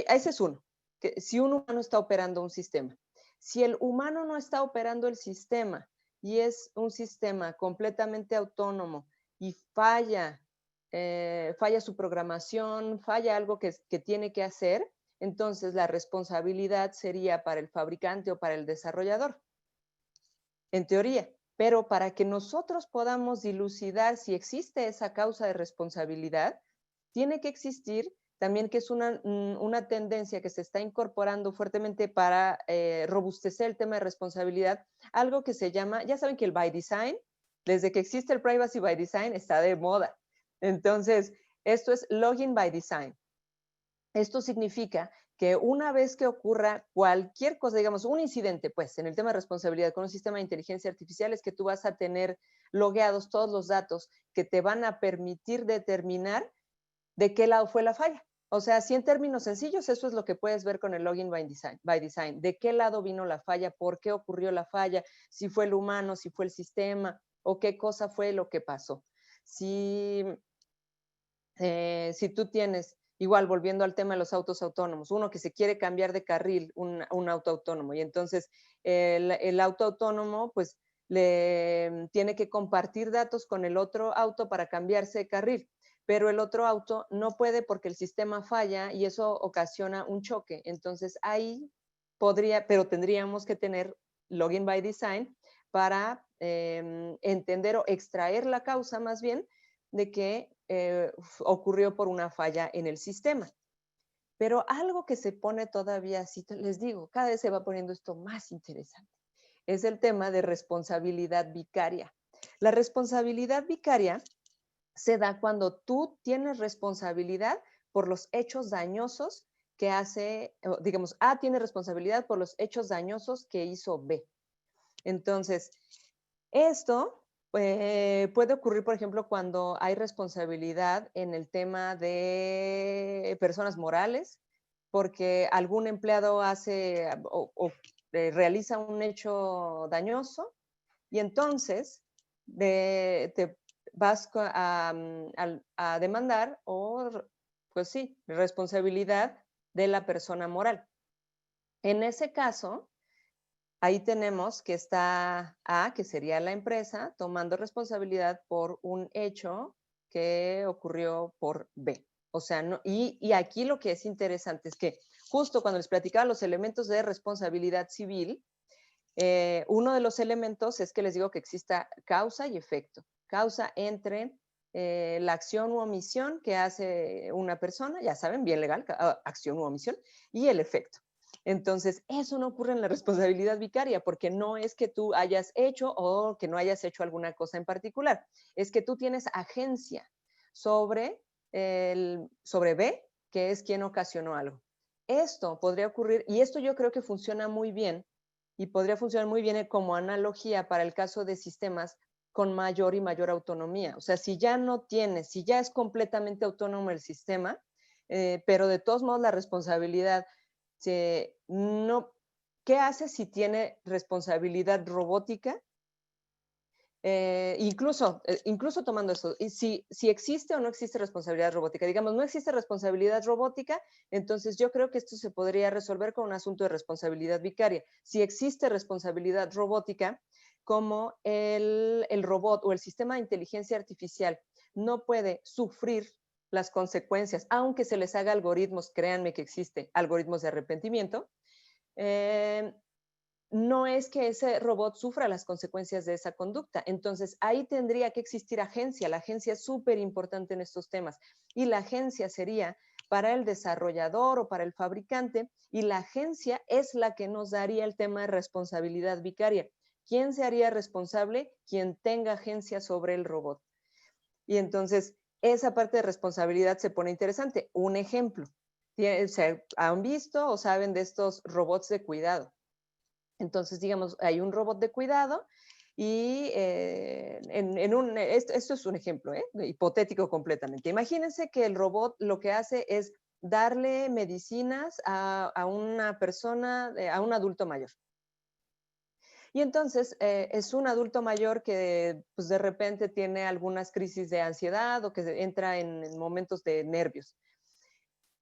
Ese es uno, que si un humano está operando un sistema. Si el humano no está operando el sistema y es un sistema completamente autónomo y falla su programación, falla algo que tiene que hacer, entonces la responsabilidad sería para el fabricante o para el desarrollador, en teoría. Pero para que nosotros podamos dilucidar si existe esa causa de responsabilidad, tiene que existir también, que es una tendencia que se está incorporando fuertemente para robustecer el tema de responsabilidad, algo que se llama, ya saben que el by design, desde que existe el privacy by design, está de moda. Entonces, esto es login by design. Esto significa que una vez que ocurra cualquier cosa, digamos, un incidente, pues, en el tema de responsabilidad con un sistema de inteligencia artificial, es que tú vas a tener logueados todos los datos que te van a permitir determinar de qué lado fue la falla. O sea, si en términos sencillos, eso es lo que puedes ver con el login by design. De qué lado vino la falla, por qué ocurrió la falla, si fue el humano, si fue el sistema, o qué cosa fue lo que pasó. Si tú tienes, igual volviendo al tema de los autos autónomos, uno que se quiere cambiar de carril, un auto autónomo, y entonces el auto autónomo pues le tiene que compartir datos con el otro auto para cambiarse de carril, pero el otro auto no puede porque el sistema falla y eso ocasiona un choque. Entonces ahí pero tendríamos que tener login by design para entender o extraer la causa más bien de que ocurrió por una falla en el sistema. Pero algo que se pone todavía, así les digo, cada vez se va poniendo esto más interesante, es el tema de responsabilidad vicaria. La responsabilidad vicaria se da cuando tú tienes responsabilidad por los hechos dañosos que hace, digamos, A tiene responsabilidad por los hechos dañosos que hizo B. Entonces, esto puede ocurrir, por ejemplo, cuando hay responsabilidad en el tema de personas morales, porque algún empleado hace o realiza un hecho dañoso y entonces te vas a demandar o, pues sí, responsabilidad de la persona moral. En ese caso, ahí tenemos que está A, que sería la empresa, tomando responsabilidad por un hecho que ocurrió por B. O sea, no, y aquí lo que es interesante es que justo cuando les platicaba los elementos de responsabilidad civil, uno de los elementos es que les digo que exista causa y efecto. Causa entre la acción u omisión que hace una persona, ya saben, bien legal, acción u omisión, y el efecto. Entonces, eso no ocurre en la responsabilidad vicaria, porque no es que tú hayas hecho o que no hayas hecho alguna cosa en particular, es que tú tienes agencia sobre B, que es quien ocasionó algo. Esto podría ocurrir, y esto yo creo que funciona muy bien, y podría funcionar muy bien como analogía para el caso de sistemas con mayor y mayor autonomía. O sea, si ya es completamente autónomo el sistema, pero de todos modos la responsabilidad no, ¿qué hace si tiene responsabilidad robótica? incluso tomando eso, y si existe o no existe responsabilidad robótica. Digamos, no existe responsabilidad robótica, entonces yo creo que esto se podría resolver con un asunto de responsabilidad vicaria. Si existe responsabilidad robótica, como el robot o el sistema de inteligencia artificial no puede sufrir las consecuencias, aunque se les haga algoritmos, créanme que existe algoritmos de arrepentimiento, no es que ese robot sufra las consecuencias de esa conducta. Entonces, ahí tendría que existir agencia. La agencia es súper importante en estos temas. Y la agencia sería para el desarrollador o para el fabricante, y la agencia es la que nos daría el tema de responsabilidad vicaria. ¿Quién se haría responsable? Quien tenga agencia sobre el robot. Y entonces, esa parte de responsabilidad se pone interesante. Un ejemplo, ¿se han visto o saben de estos robots de cuidado? Entonces, digamos, hay un robot de cuidado y esto es un ejemplo, hipotético completamente. Imagínense que el robot lo que hace es darle medicinas a una persona, a un adulto mayor. Y entonces es un adulto mayor que pues, de repente tiene algunas crisis de ansiedad o que entra en momentos de nervios.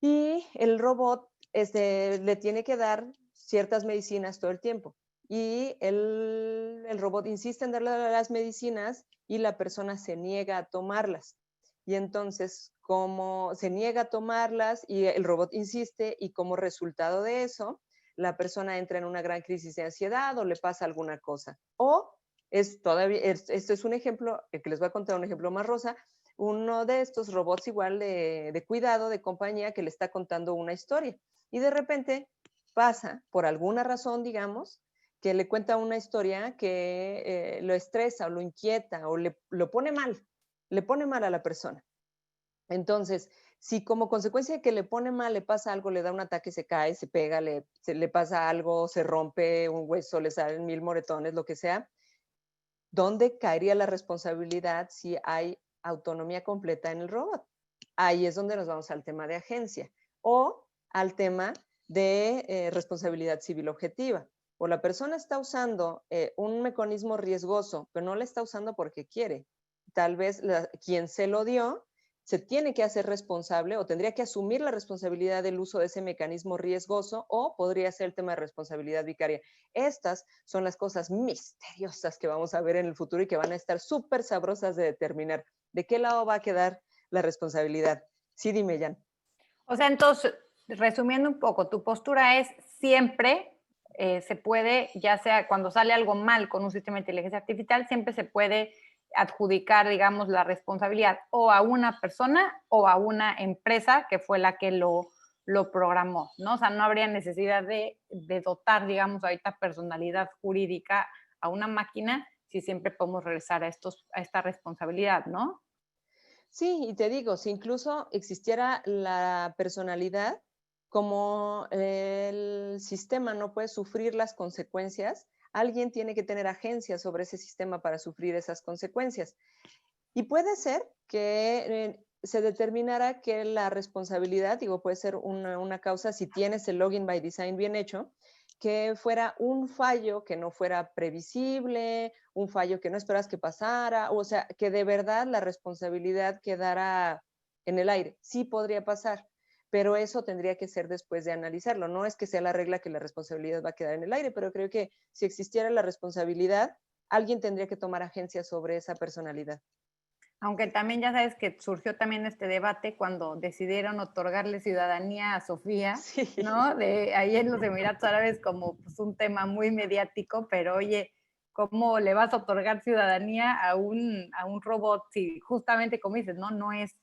Y el robot le tiene que dar ciertas medicinas todo el tiempo. Y el robot insiste en darle las medicinas y la persona se niega a tomarlas. Y entonces, como se niega a tomarlas y el robot insiste, y como resultado de eso, la persona entra en una gran crisis de ansiedad o le pasa alguna cosa. O esto es un ejemplo, el que les voy a contar un ejemplo más rosa, uno de estos robots igual de cuidado, de compañía, que le está contando una historia. Y de repente pasa, por alguna razón, digamos, que le cuenta una historia que lo estresa o lo inquieta o lo pone mal, le pone mal a la persona. Entonces, si como consecuencia de que le pone mal, le pasa algo, le da un ataque, se cae, se pega, le pasa algo, se rompe un hueso, le salen 1000 moretones, lo que sea, ¿dónde caería la responsabilidad si hay autonomía completa en el robot? Ahí es donde nos vamos al tema de agencia o al tema de responsabilidad civil objetiva. O la persona está usando un mecanismo riesgoso, pero no lo está usando porque quiere. Tal vez quien se lo dio se tiene que hacer responsable o tendría que asumir la responsabilidad del uso de ese mecanismo riesgoso, o podría ser el tema de responsabilidad vicaria. Estas son las cosas misteriosas que vamos a ver en el futuro y que van a estar súper sabrosas de determinar. ¿De qué lado va a quedar la responsabilidad? Sí, dime, Jan. O sea, entonces, resumiendo un poco, tu postura es siempre se puede, ya sea cuando sale algo mal con un sistema de inteligencia artificial, siempre se puede adjudicar, digamos, la responsabilidad o a una persona o a una empresa que fue la que lo programó, ¿no? O sea, no habría necesidad de dotar, digamos, ahorita personalidad jurídica a una máquina si siempre podemos regresar a esta responsabilidad, ¿no? Sí, y te digo, si incluso existiera la personalidad, como el sistema no puede sufrir las consecuencias, alguien tiene que tener agencia sobre ese sistema para sufrir esas consecuencias. Y puede ser que se determinara que la responsabilidad, digo, puede ser una causa si tienes el login by design bien hecho, que fuera un fallo que no fuera previsible, un fallo que no esperas que pasara, o sea, que de verdad la responsabilidad quedara en el aire. Sí podría pasar, pero eso tendría que ser después de analizarlo. No es que sea la regla que la responsabilidad va a quedar en el aire, pero creo que si existiera la responsabilidad, alguien tendría que tomar agencia sobre esa personalidad. Aunque también ya sabes que surgió también este debate cuando decidieron otorgarle ciudadanía a Sofía, Sí. ¿no? De ahí en los Emiratos Árabes como pues, un tema muy mediático, pero oye, ¿cómo le vas a otorgar ciudadanía a un robot si justamente como dices, ¿no? No es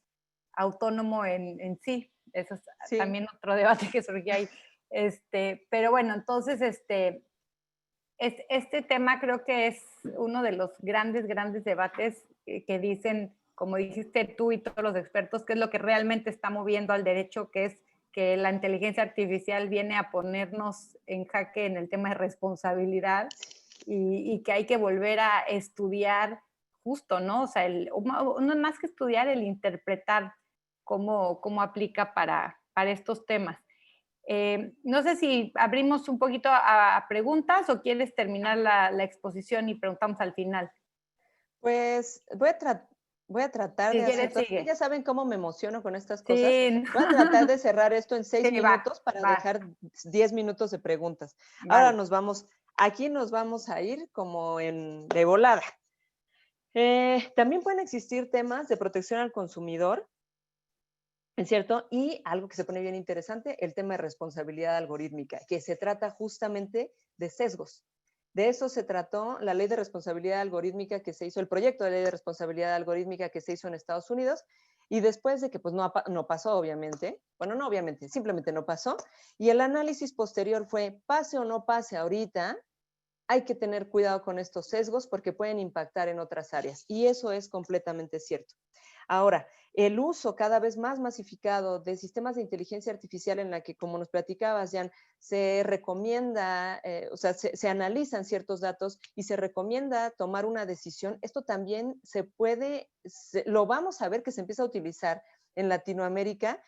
autónomo en sí. Eso es Sí. también otro debate que surgió ahí. Pero bueno, entonces este tema creo que es uno de los grandes, grandes debates que dicen, como dijiste tú y todos los expertos, que es lo que realmente está moviendo al derecho, que es que la inteligencia artificial viene a ponernos en jaque en el tema de responsabilidad y que hay que volver a estudiar justo, ¿no? O sea, no más que estudiar, el interpretar cómo aplica para estos temas. No sé si abrimos un poquito a preguntas o quieres terminar la exposición y preguntamos al final. Pues voy a tratar Si de hacer, quieres, todas, sigue. ya saben cómo me emociono con estas cosas. Sí, Voy a tratar de cerrar esto en 6 sí, va, minutos para va, dejar 10 minutos de preguntas. Ahora vale. aquí nos vamos a ir como de volada. También pueden existir temas de protección al consumidor, ¿es cierto? Y algo que se pone bien interesante, el tema de responsabilidad algorítmica, que se trata justamente de sesgos. De eso se trató la ley de responsabilidad algorítmica que se hizo, el proyecto de ley de responsabilidad algorítmica que se hizo en Estados Unidos, y después de que pues no pasó, obviamente, bueno, no obviamente, simplemente no pasó, y el análisis posterior fue, pase o no pase ahorita, hay que tener cuidado con estos sesgos porque pueden impactar en otras áreas, y eso es completamente cierto. Ahora, el uso cada vez más masificado de sistemas de inteligencia artificial en la que, como nos platicabas, Jan, se recomienda, o sea, se analizan ciertos datos y se recomienda tomar una decisión, esto también lo vamos a ver que se empieza a utilizar en Latinoamérica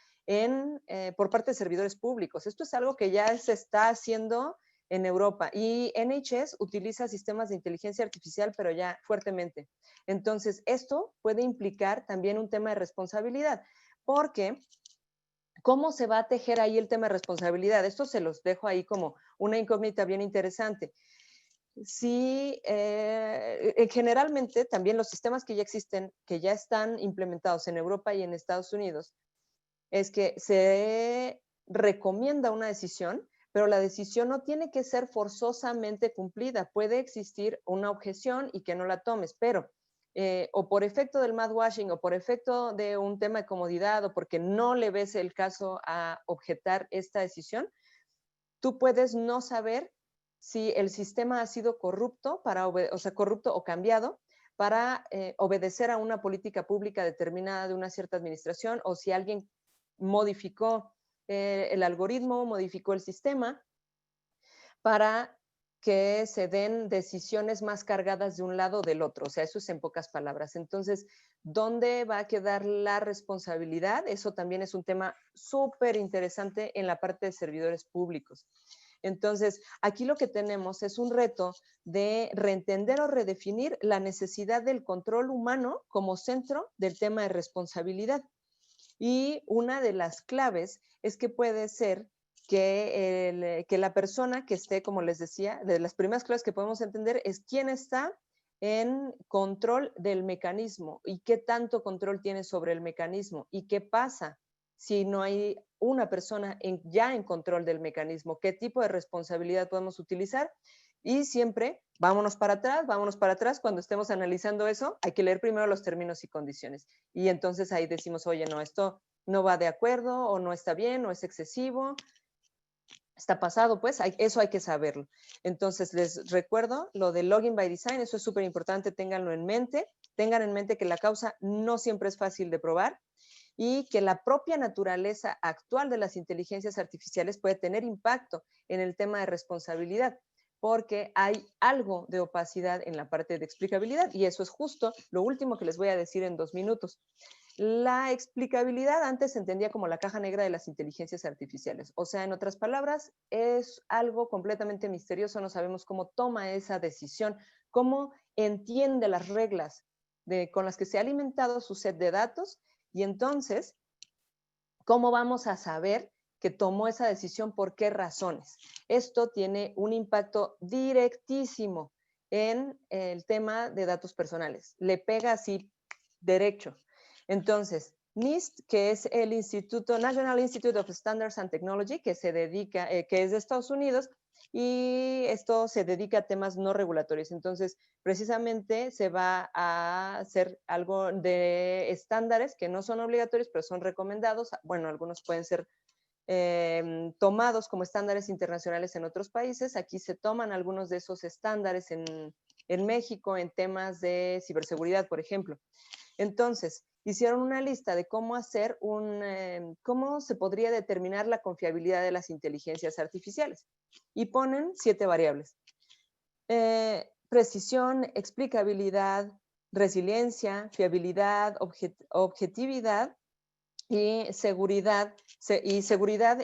por parte de servidores públicos. Esto es algo que ya se está haciendo en Europa y NHS utiliza sistemas de inteligencia artificial, pero ya fuertemente. Entonces, esto puede implicar también un tema de responsabilidad, porque ¿cómo se va a tejer ahí el tema de responsabilidad? Esto se los dejo ahí como una incógnita bien interesante. Sí, generalmente también los sistemas que ya existen, que ya están implementados en Europa y en Estados Unidos, es que se recomienda una decisión, pero la decisión no tiene que ser forzosamente cumplida. Puede existir una objeción y que no la tomes, pero o por efecto del mouthwashing o por efecto de un tema de comodidad o porque no le ves el caso a objetar esta decisión, tú puedes no saber si el sistema ha sido corrupto, o sea, corrupto o cambiado para obedecer a una política pública determinada de una cierta administración o si alguien modificó el algoritmo, modificó el sistema para que se den decisiones más cargadas de un lado o del otro. O sea, eso es en pocas palabras. Entonces, ¿dónde va a quedar la responsabilidad? Eso también es un tema súper interesante en la parte de servidores públicos. Entonces, aquí lo que tenemos es un reto de reentender o redefinir la necesidad del control humano como centro del tema de responsabilidad. Y una de las claves es que puede ser que la persona que esté, como les decía, de las primeras claves que podemos entender es quién está en control del mecanismo y qué tanto control tiene sobre el mecanismo y qué pasa si no hay una persona ya en control del mecanismo, qué tipo de responsabilidad podemos utilizar y siempre vámonos para atrás, cuando estemos analizando eso, hay que leer primero los términos y condiciones y entonces ahí decimos, oye, no, esto no va de acuerdo o no está bien o es excesivo, está pasado, pues eso hay que saberlo. Entonces les recuerdo lo de login by design, eso es súper importante, ténganlo en mente, tengan en mente que la causa no siempre es fácil de probar y que la propia naturaleza actual de las inteligencias artificiales puede tener impacto en el tema de responsabilidad, porque hay algo de opacidad en la parte de explicabilidad y eso es justo lo último que les voy a decir en 2 minutos. La explicabilidad antes se entendía como la caja negra de las inteligencias artificiales. O sea, en otras palabras, es algo completamente misterioso, no sabemos cómo toma esa decisión, cómo entiende las reglas con las que se ha alimentado su set de datos y entonces, ¿cómo vamos a saber que tomó esa decisión? ¿Por qué razones? Esto tiene un impacto directísimo en el tema de datos personales. Le pega así derecho. Entonces, NIST, que es el National Institute of Standards and Technology, que que es de Estados Unidos, y esto se dedica a temas no regulatorios. Entonces, precisamente se va a hacer algo de estándares que no son obligatorios, pero son recomendados. Bueno, algunos pueden ser tomados como estándares internacionales en otros países. Aquí se toman algunos de esos estándares en México en temas de ciberseguridad, por ejemplo. Entonces, hicieron una lista de cómo cómo se podría determinar la confiabilidad de las inteligencias artificiales y ponen 7 variables. Precisión, explicabilidad, resiliencia, fiabilidad, objetividad y seguridad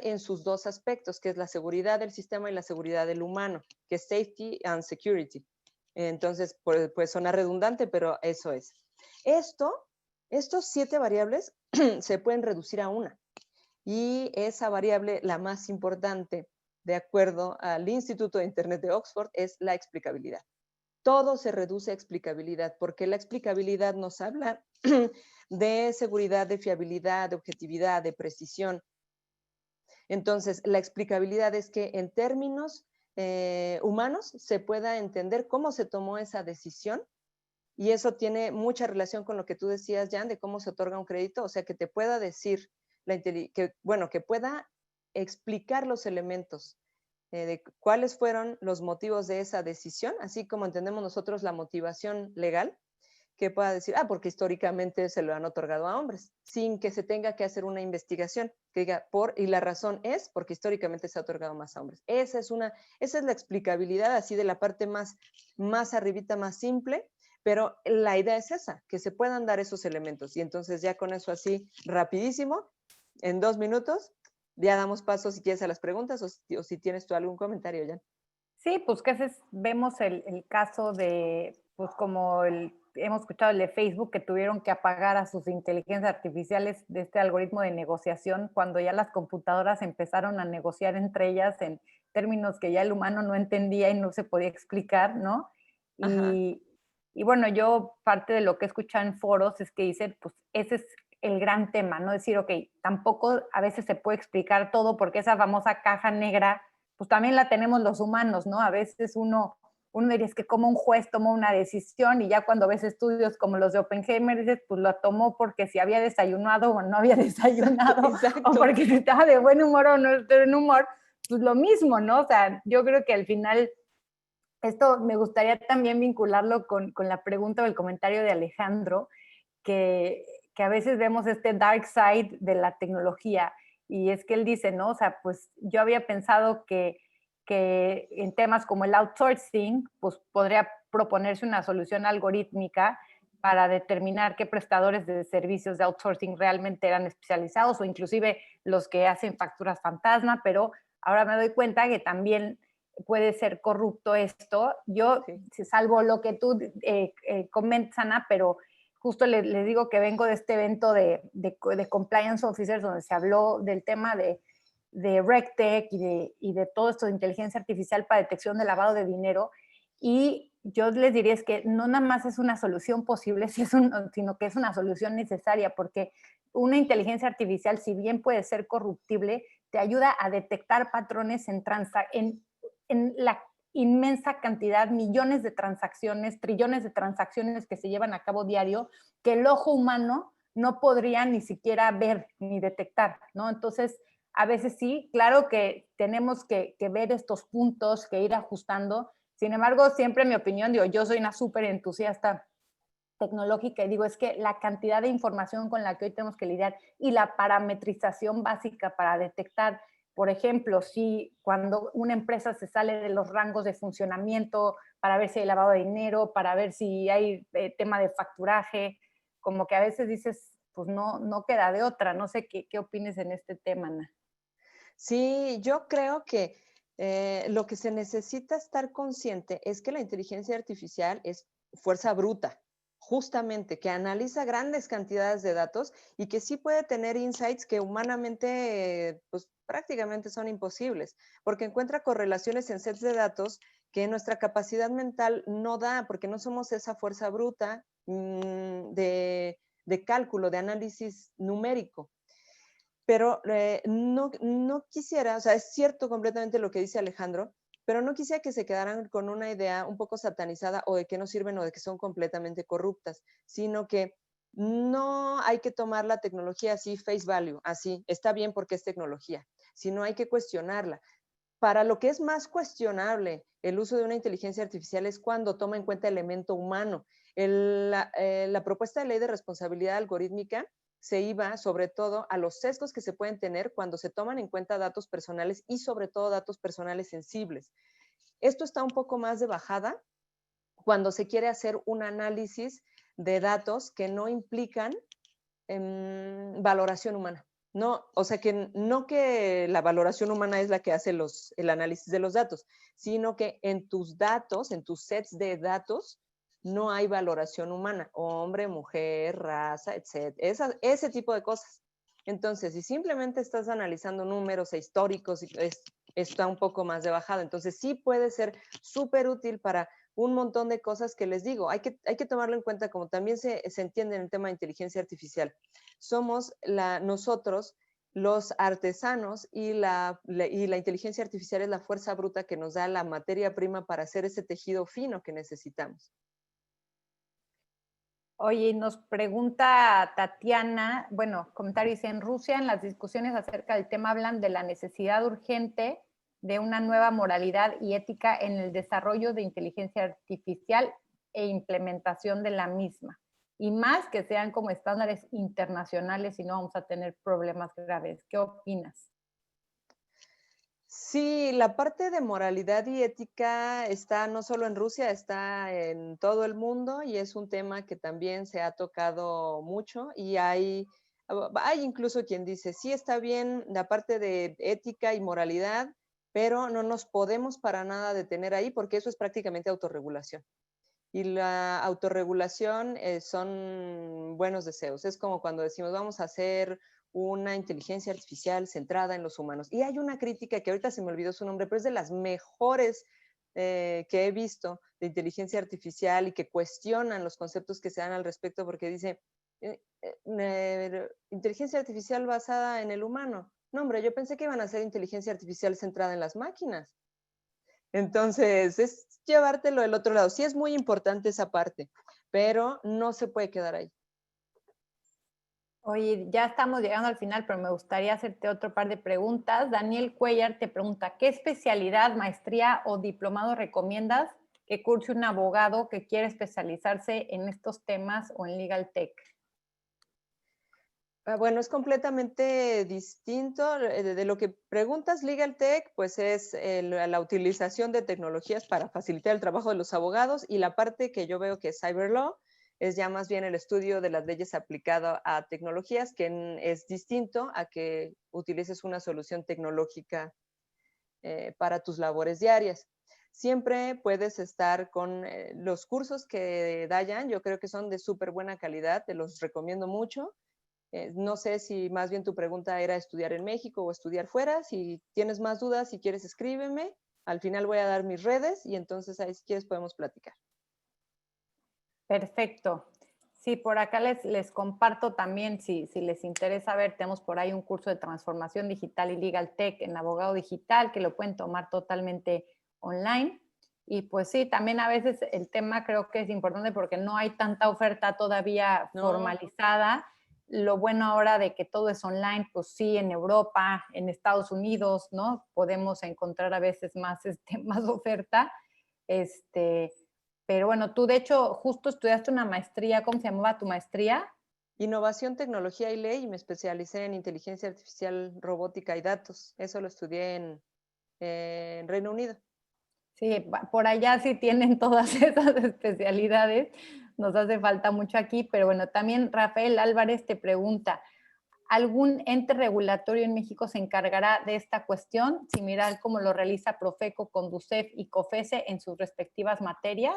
en sus 2 aspectos, que es la seguridad del sistema y la seguridad del humano, que es safety and security. Entonces, pues suena redundante, pero eso es. Estos 7 variables se pueden reducir a una. Y esa variable, la más importante, de acuerdo al Instituto de Internet de Oxford, es la explicabilidad. Todo se reduce a explicabilidad, porque la explicabilidad nos habla de seguridad, de fiabilidad, de objetividad, de precisión. Entonces, la explicabilidad es que en términos humanos se pueda entender cómo se tomó esa decisión, y eso tiene mucha relación con lo que tú decías, Jan, de cómo se otorga un crédito, o sea, que te pueda decir, que pueda explicar los elementos de cuáles fueron los motivos de esa decisión, así como entendemos nosotros la motivación legal, que pueda decir, porque históricamente se lo han otorgado a hombres, sin que se tenga que hacer una investigación, que diga, y la razón es porque históricamente se ha otorgado más a hombres. Esa es la explicabilidad, así de la parte más arribita, más simple, pero la idea es esa, que se puedan dar esos elementos. Y entonces ya con eso así, rapidísimo, en 2 minutos, ya damos paso si quieres a las preguntas o si tienes tú algún comentario, Jan. Sí, pues que vemos el caso de, pues como hemos escuchado el de Facebook, que tuvieron que apagar a sus inteligencias artificiales de este algoritmo de negociación cuando ya las computadoras empezaron a negociar entre ellas en términos que ya el humano no entendía y no se podía explicar, ¿no? Ajá. Y bueno, yo parte de lo que he escuchado en foros es que dicen, pues ese es el gran tema, ¿no? Decir, ok, tampoco a veces se puede explicar todo porque esa famosa caja negra pues también la tenemos los humanos, ¿no? A veces uno diría, es que como un juez tomó una decisión y ya cuando ves estudios como los de Oppenheimer, dices, pues lo tomó porque si había desayunado o no había desayunado, exacto. o porque si estaba de buen humor o no estaba de buen humor, pues lo mismo, ¿no? O sea, yo creo que al final esto me gustaría también vincularlo con la pregunta o el comentario de Alejandro, que a veces vemos este dark side de la tecnología, y es que él dice, ¿no? O sea, pues yo había pensado que en temas como el outsourcing, pues podría proponerse una solución algorítmica para determinar qué prestadores de servicios de outsourcing realmente eran especializados o inclusive los que hacen facturas fantasma, pero ahora me doy cuenta que también puede ser corrupto esto. Yo, sí, salvo lo que tú comentas, Ana, pero justo les digo que vengo de este evento de Compliance Officers donde se habló del tema de RegTech y de todo esto de inteligencia artificial para detección de lavado de dinero. Y yo les diría es que no nada más es una solución posible, sino que es una solución necesaria, porque una inteligencia artificial, si bien puede ser corruptible, te ayuda a detectar patrones en la inmensa cantidad, millones de transacciones, trillones de transacciones que se llevan a cabo diario, que el ojo humano no podría ni siquiera ver ni detectar, ¿no? Entonces, a veces sí, claro que tenemos que ver estos puntos, que ir ajustando. Sin embargo, siempre mi opinión, digo, yo soy una súper entusiasta tecnológica y digo, es que la cantidad de información con la que hoy tenemos que lidiar y la parametrización básica para detectar, por ejemplo, si cuando una empresa se sale de los rangos de funcionamiento para ver si hay lavado de dinero, para ver si hay tema de facturaje, como que a veces dices, pues no queda de otra. No sé qué opines en este tema, Ana. Sí, yo creo que lo que se necesita estar consciente es que la inteligencia artificial es fuerza bruta, justamente, que analiza grandes cantidades de datos y que sí puede tener insights que humanamente, pues prácticamente son imposibles, porque encuentra correlaciones en sets de datos que nuestra capacidad mental no da, porque no somos esa fuerza bruta de cálculo, de análisis numérico. Pero no quisiera, o sea, es cierto completamente lo que dice Alejandro, pero no quisiera que se quedaran con una idea un poco satanizada o de que no sirven o de que son completamente corruptas, sino que no hay que tomar la tecnología así, face value, así, está bien porque es tecnología, sino hay que cuestionarla. Para lo que es más cuestionable el uso de una inteligencia artificial es cuando toma en cuenta el elemento humano. La propuesta de ley de responsabilidad algorítmica se iba sobre todo a los sesgos que se pueden tener cuando se toman en cuenta datos personales y sobre todo datos personales sensibles. Esto está un poco más de bajada cuando se quiere hacer un análisis de datos que no implican valoración humana. No, o sea que no que la valoración humana es la que hace el análisis de los datos, sino que en tus datos, en tus sets de datos, no hay valoración humana, hombre, mujer, raza, etcétera, ese tipo de cosas. Entonces, si simplemente estás analizando números e históricos, está un poco más de bajada. Entonces, sí puede ser súper útil para un montón de cosas que les digo. Hay que tomarlo en cuenta, como también se entiende en el tema de inteligencia artificial. Somos nosotros los artesanos y la inteligencia artificial es la fuerza bruta que nos da la materia prima para hacer ese tejido fino que necesitamos. Oye, nos pregunta Tatiana, bueno, comentario dice, en Rusia en las discusiones acerca del tema hablan de la necesidad urgente de una nueva moralidad y ética en el desarrollo de inteligencia artificial e implementación de la misma. Y más que sean como estándares internacionales y no vamos a tener problemas graves. ¿Qué opinas? Sí, la parte de moralidad y ética está no solo en Rusia, está en todo el mundo y es un tema que también se ha tocado mucho y hay incluso quien dice, sí está bien la parte de ética y moralidad, pero no nos podemos para nada detener ahí porque eso es prácticamente autorregulación. Y la autorregulación son buenos deseos. Es como cuando decimos, vamos a hacer una inteligencia artificial centrada en los humanos. Y hay una crítica que ahorita se me olvidó su nombre, pero es de las mejores que he visto de inteligencia artificial y que cuestionan los conceptos que se dan al respecto porque dice, inteligencia artificial basada en el humano. No, hombre, yo pensé que iban a hacer inteligencia artificial centrada en las máquinas. Entonces, es llevártelo del otro lado. Sí es muy importante esa parte, pero no se puede quedar ahí. Oye, ya estamos llegando al final, pero me gustaría hacerte otro par de preguntas. Daniel Cuellar te pregunta, ¿qué especialidad, maestría o diplomado recomiendas que curse un abogado que quiere especializarse en estos temas o en Legal Tech? Bueno, es completamente distinto. De lo que preguntas, Legal Tech, pues es la utilización de tecnologías para facilitar el trabajo de los abogados y la parte que yo veo que es Cyber Law es ya más bien el estudio de las leyes aplicado a tecnologías, que es distinto a que utilices una solución tecnológica para tus labores diarias. Siempre puedes estar con los cursos que Dayan, yo creo que son de súper buena calidad, te los recomiendo mucho. No sé si más bien tu pregunta era estudiar en México o estudiar fuera. Si tienes más dudas, si quieres, escríbeme. Al final voy a dar mis redes y entonces ahí si quieres podemos platicar. Perfecto. Sí, por acá les comparto también, si les interesa ver, tenemos por ahí un curso de transformación digital y Legal Tech en abogado digital que lo pueden tomar totalmente online. Y pues sí, también a veces el tema creo que es importante porque no hay tanta oferta todavía formalizada. Lo bueno ahora de que todo es online, pues sí, en Europa, en Estados Unidos, ¿no? Podemos encontrar a veces más, más oferta. Pero bueno, tú de hecho justo estudiaste una maestría, ¿cómo se llamaba tu maestría? Innovación, tecnología y ley, y me especialicé en inteligencia artificial, robótica y datos. Eso lo estudié en Reino Unido. Sí, por allá sí tienen todas esas especialidades, nos hace falta mucho aquí, pero bueno, también Rafael Álvarez te pregunta, ¿algún ente regulatorio en México se encargará de esta cuestión, similar como lo realiza Profeco, Conducef y COFESE en sus respectivas materias?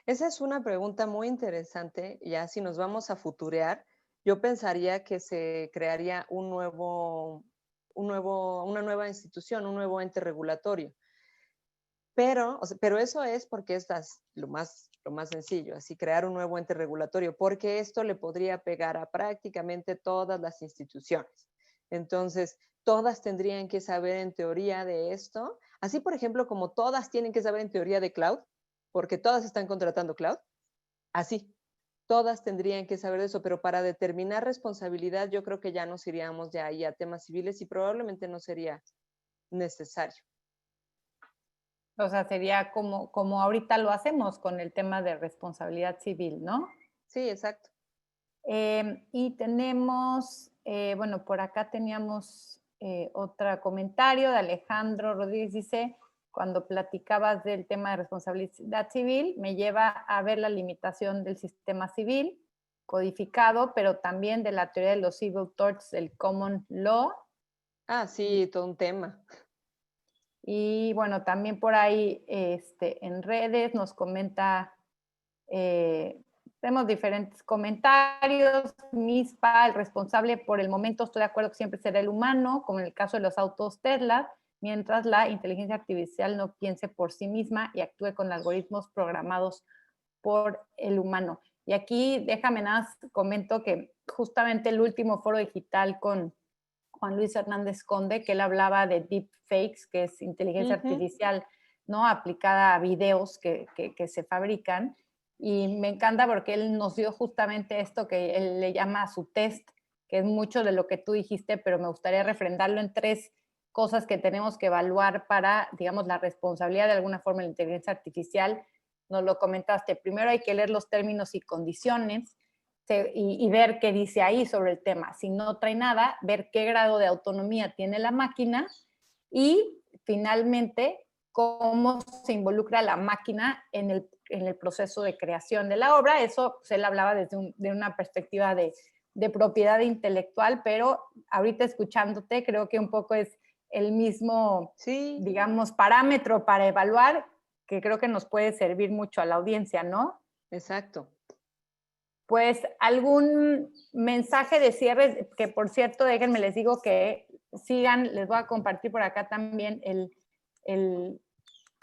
Esa es una pregunta muy interesante. Ya si nos vamos a futurear, yo pensaría que se crearía una nueva institución, un nuevo ente regulatorio. Pero eso es porque es lo más sencillo, así crear un nuevo ente regulatorio, porque esto le podría pegar a prácticamente todas las instituciones. Entonces, todas tendrían que saber en teoría de esto, así por ejemplo como todas tienen que saber en teoría de cloud, porque todas están contratando cloud, así, todas tendrían que saber de eso, pero para determinar responsabilidad yo creo que ya nos iríamos ya ahí a temas civiles y probablemente no sería necesario. O sea, sería como ahorita lo hacemos con el tema de responsabilidad civil, ¿no? Sí, exacto. Y tenemos, bueno, por acá teníamos otro comentario de Alejandro Rodríguez, dice, cuando platicabas del tema de responsabilidad civil, me lleva a ver la limitación del sistema civil, codificado, pero también de la teoría de los civil torts, del common law. Ah, sí, todo un tema. Y bueno, también por ahí en redes nos comenta, tenemos diferentes comentarios. MISPA, el responsable por el momento, estoy de acuerdo que siempre será el humano, como en el caso de los autos Tesla, mientras la inteligencia artificial no piense por sí misma y actúe con algoritmos programados por el humano. Y aquí déjame nada más comento que justamente el último foro digital con Juan Luis Hernández Conde, que él hablaba de deepfakes, que es inteligencia artificial, ¿no? Aplicada a videos que se fabrican. Y me encanta porque él nos dio justamente esto que él le llama su test, que es mucho de lo que tú dijiste, pero me gustaría refrendarlo en 3 cosas que tenemos que evaluar para, digamos, la responsabilidad de alguna forma de la inteligencia artificial. Nos lo comentaste. Primero hay que leer los términos y condiciones y ver qué dice ahí sobre el tema. Si no trae nada, ver qué grado de autonomía tiene la máquina y finalmente cómo se involucra la máquina en el proceso de creación de la obra. Eso pues, él hablaba de una perspectiva de propiedad intelectual, pero ahorita escuchándote creo que un poco es el mismo, Sí, digamos, parámetro para evaluar que creo que nos puede servir mucho a la audiencia, ¿no? exacto. Pues algún mensaje de cierre, que por cierto, déjenme les digo que sigan, les voy a compartir por acá también el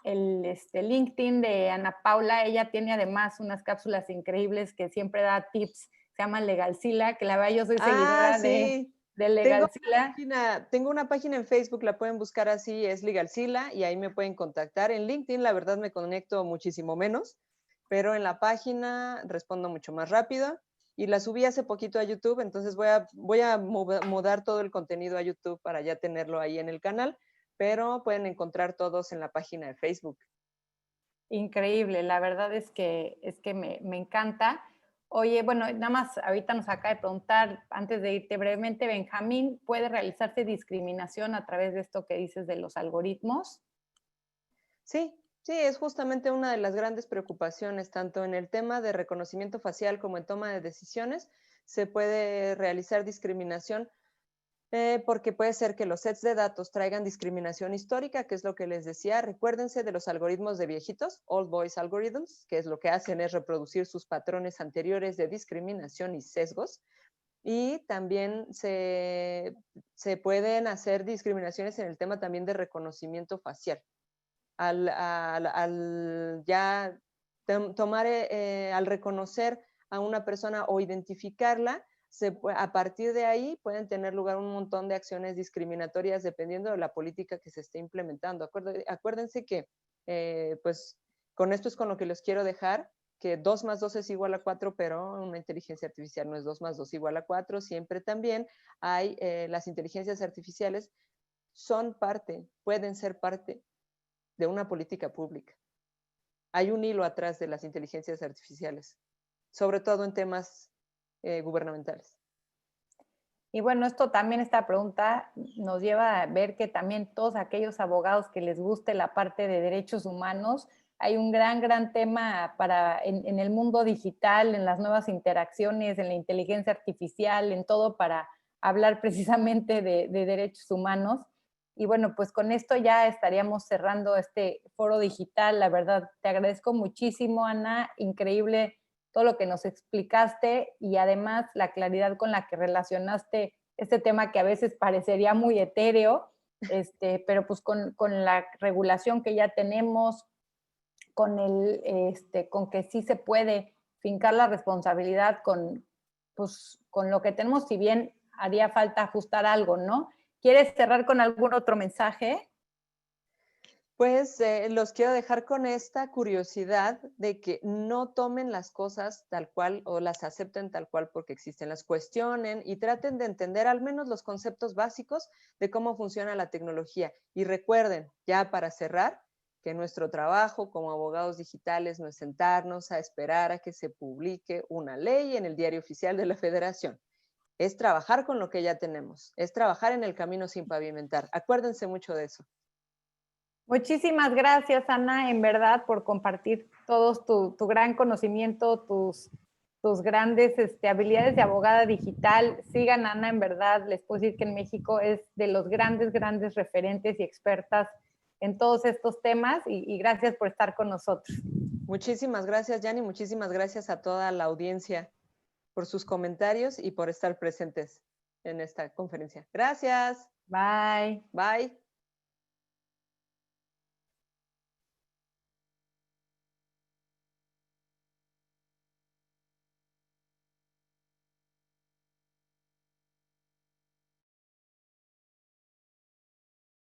LinkedIn de Ana Paula. Ella tiene además unas cápsulas increíbles que siempre da tips, se llama Legalzila, que la verdad yo soy Ah, seguidora sí. de Legalzila. Tengo una página en Facebook, la pueden buscar así, es Legalzila, y ahí me pueden contactar. En LinkedIn, la verdad, me conecto muchísimo menos, pero en la página respondo mucho más rápido. Y la subí hace poquito a YouTube, entonces voy a mudar todo el contenido a YouTube para ya tenerlo ahí en el canal, pero pueden encontrar todos en la página de Facebook. Increíble, la verdad es que me encanta. Oye, bueno, nada más ahorita nos acaba de preguntar, antes de irte brevemente, Benjamín, ¿puede realizarse discriminación a través de esto que dices de los algoritmos? Sí, sí, es justamente una de las grandes preocupaciones, tanto en el tema de reconocimiento facial como en toma de decisiones, se puede realizar discriminación porque puede ser que los sets de datos traigan discriminación histórica, que es lo que les decía. Recuérdense de los algoritmos de viejitos, Old Boys Algorithms, que es lo que hacen es reproducir sus patrones anteriores de discriminación y sesgos. Y también se pueden hacer discriminaciones en el tema también de reconocimiento facial. Al ya tomar, al reconocer a una persona o identificarla, a partir de ahí pueden tener lugar un montón de acciones discriminatorias dependiendo de la política que se esté implementando. Acuérdense que, pues, con esto es con lo que les quiero dejar, que 2 más 2 es igual a 4, pero una inteligencia artificial no es 2 más 2 igual a 4. Siempre también hay, las inteligencias artificiales son parte, pueden ser parte de una política pública. Hay un hilo atrás de las inteligencias artificiales, sobre todo en temas gubernamentales. Y bueno, esto también, esta pregunta nos lleva a ver que también todos aquellos abogados que les guste la parte de derechos humanos, hay un gran tema en el mundo digital, en las nuevas interacciones, en la inteligencia artificial, en todo para hablar precisamente de derechos humanos. Y bueno, pues con esto ya estaríamos cerrando este foro digital. La verdad, te agradezco muchísimo, Ana, increíble todo lo que nos explicaste y además la claridad con la que relacionaste este tema que a veces parecería muy etéreo, pero pues con la regulación que ya tenemos, con que sí se puede fincar la responsabilidad pues, con lo que tenemos, si bien haría falta ajustar algo, ¿no? ¿Quieres cerrar con algún otro mensaje? Pues los quiero dejar con esta curiosidad de que no tomen las cosas tal cual o las acepten tal cual porque existen, las cuestionen y traten de entender al menos los conceptos básicos de cómo funciona la tecnología. Y recuerden, ya para cerrar, que nuestro trabajo como abogados digitales no es sentarnos a esperar a que se publique una ley en el Diario Oficial de la Federación. Es trabajar con lo que ya tenemos, es trabajar en el camino sin pavimentar. Acuérdense mucho de eso. Muchísimas gracias, Ana, en verdad, por compartir todos tu gran conocimiento, tus grandes habilidades de abogada digital. Sigan a Ana, en verdad, les puedo decir que en México es de los grandes, grandes referentes y expertas en todos estos temas y gracias por estar con nosotros. Muchísimas gracias, Jan, y muchísimas gracias a toda la audiencia por sus comentarios y por estar presentes en esta conferencia. Gracias. Bye. Bye.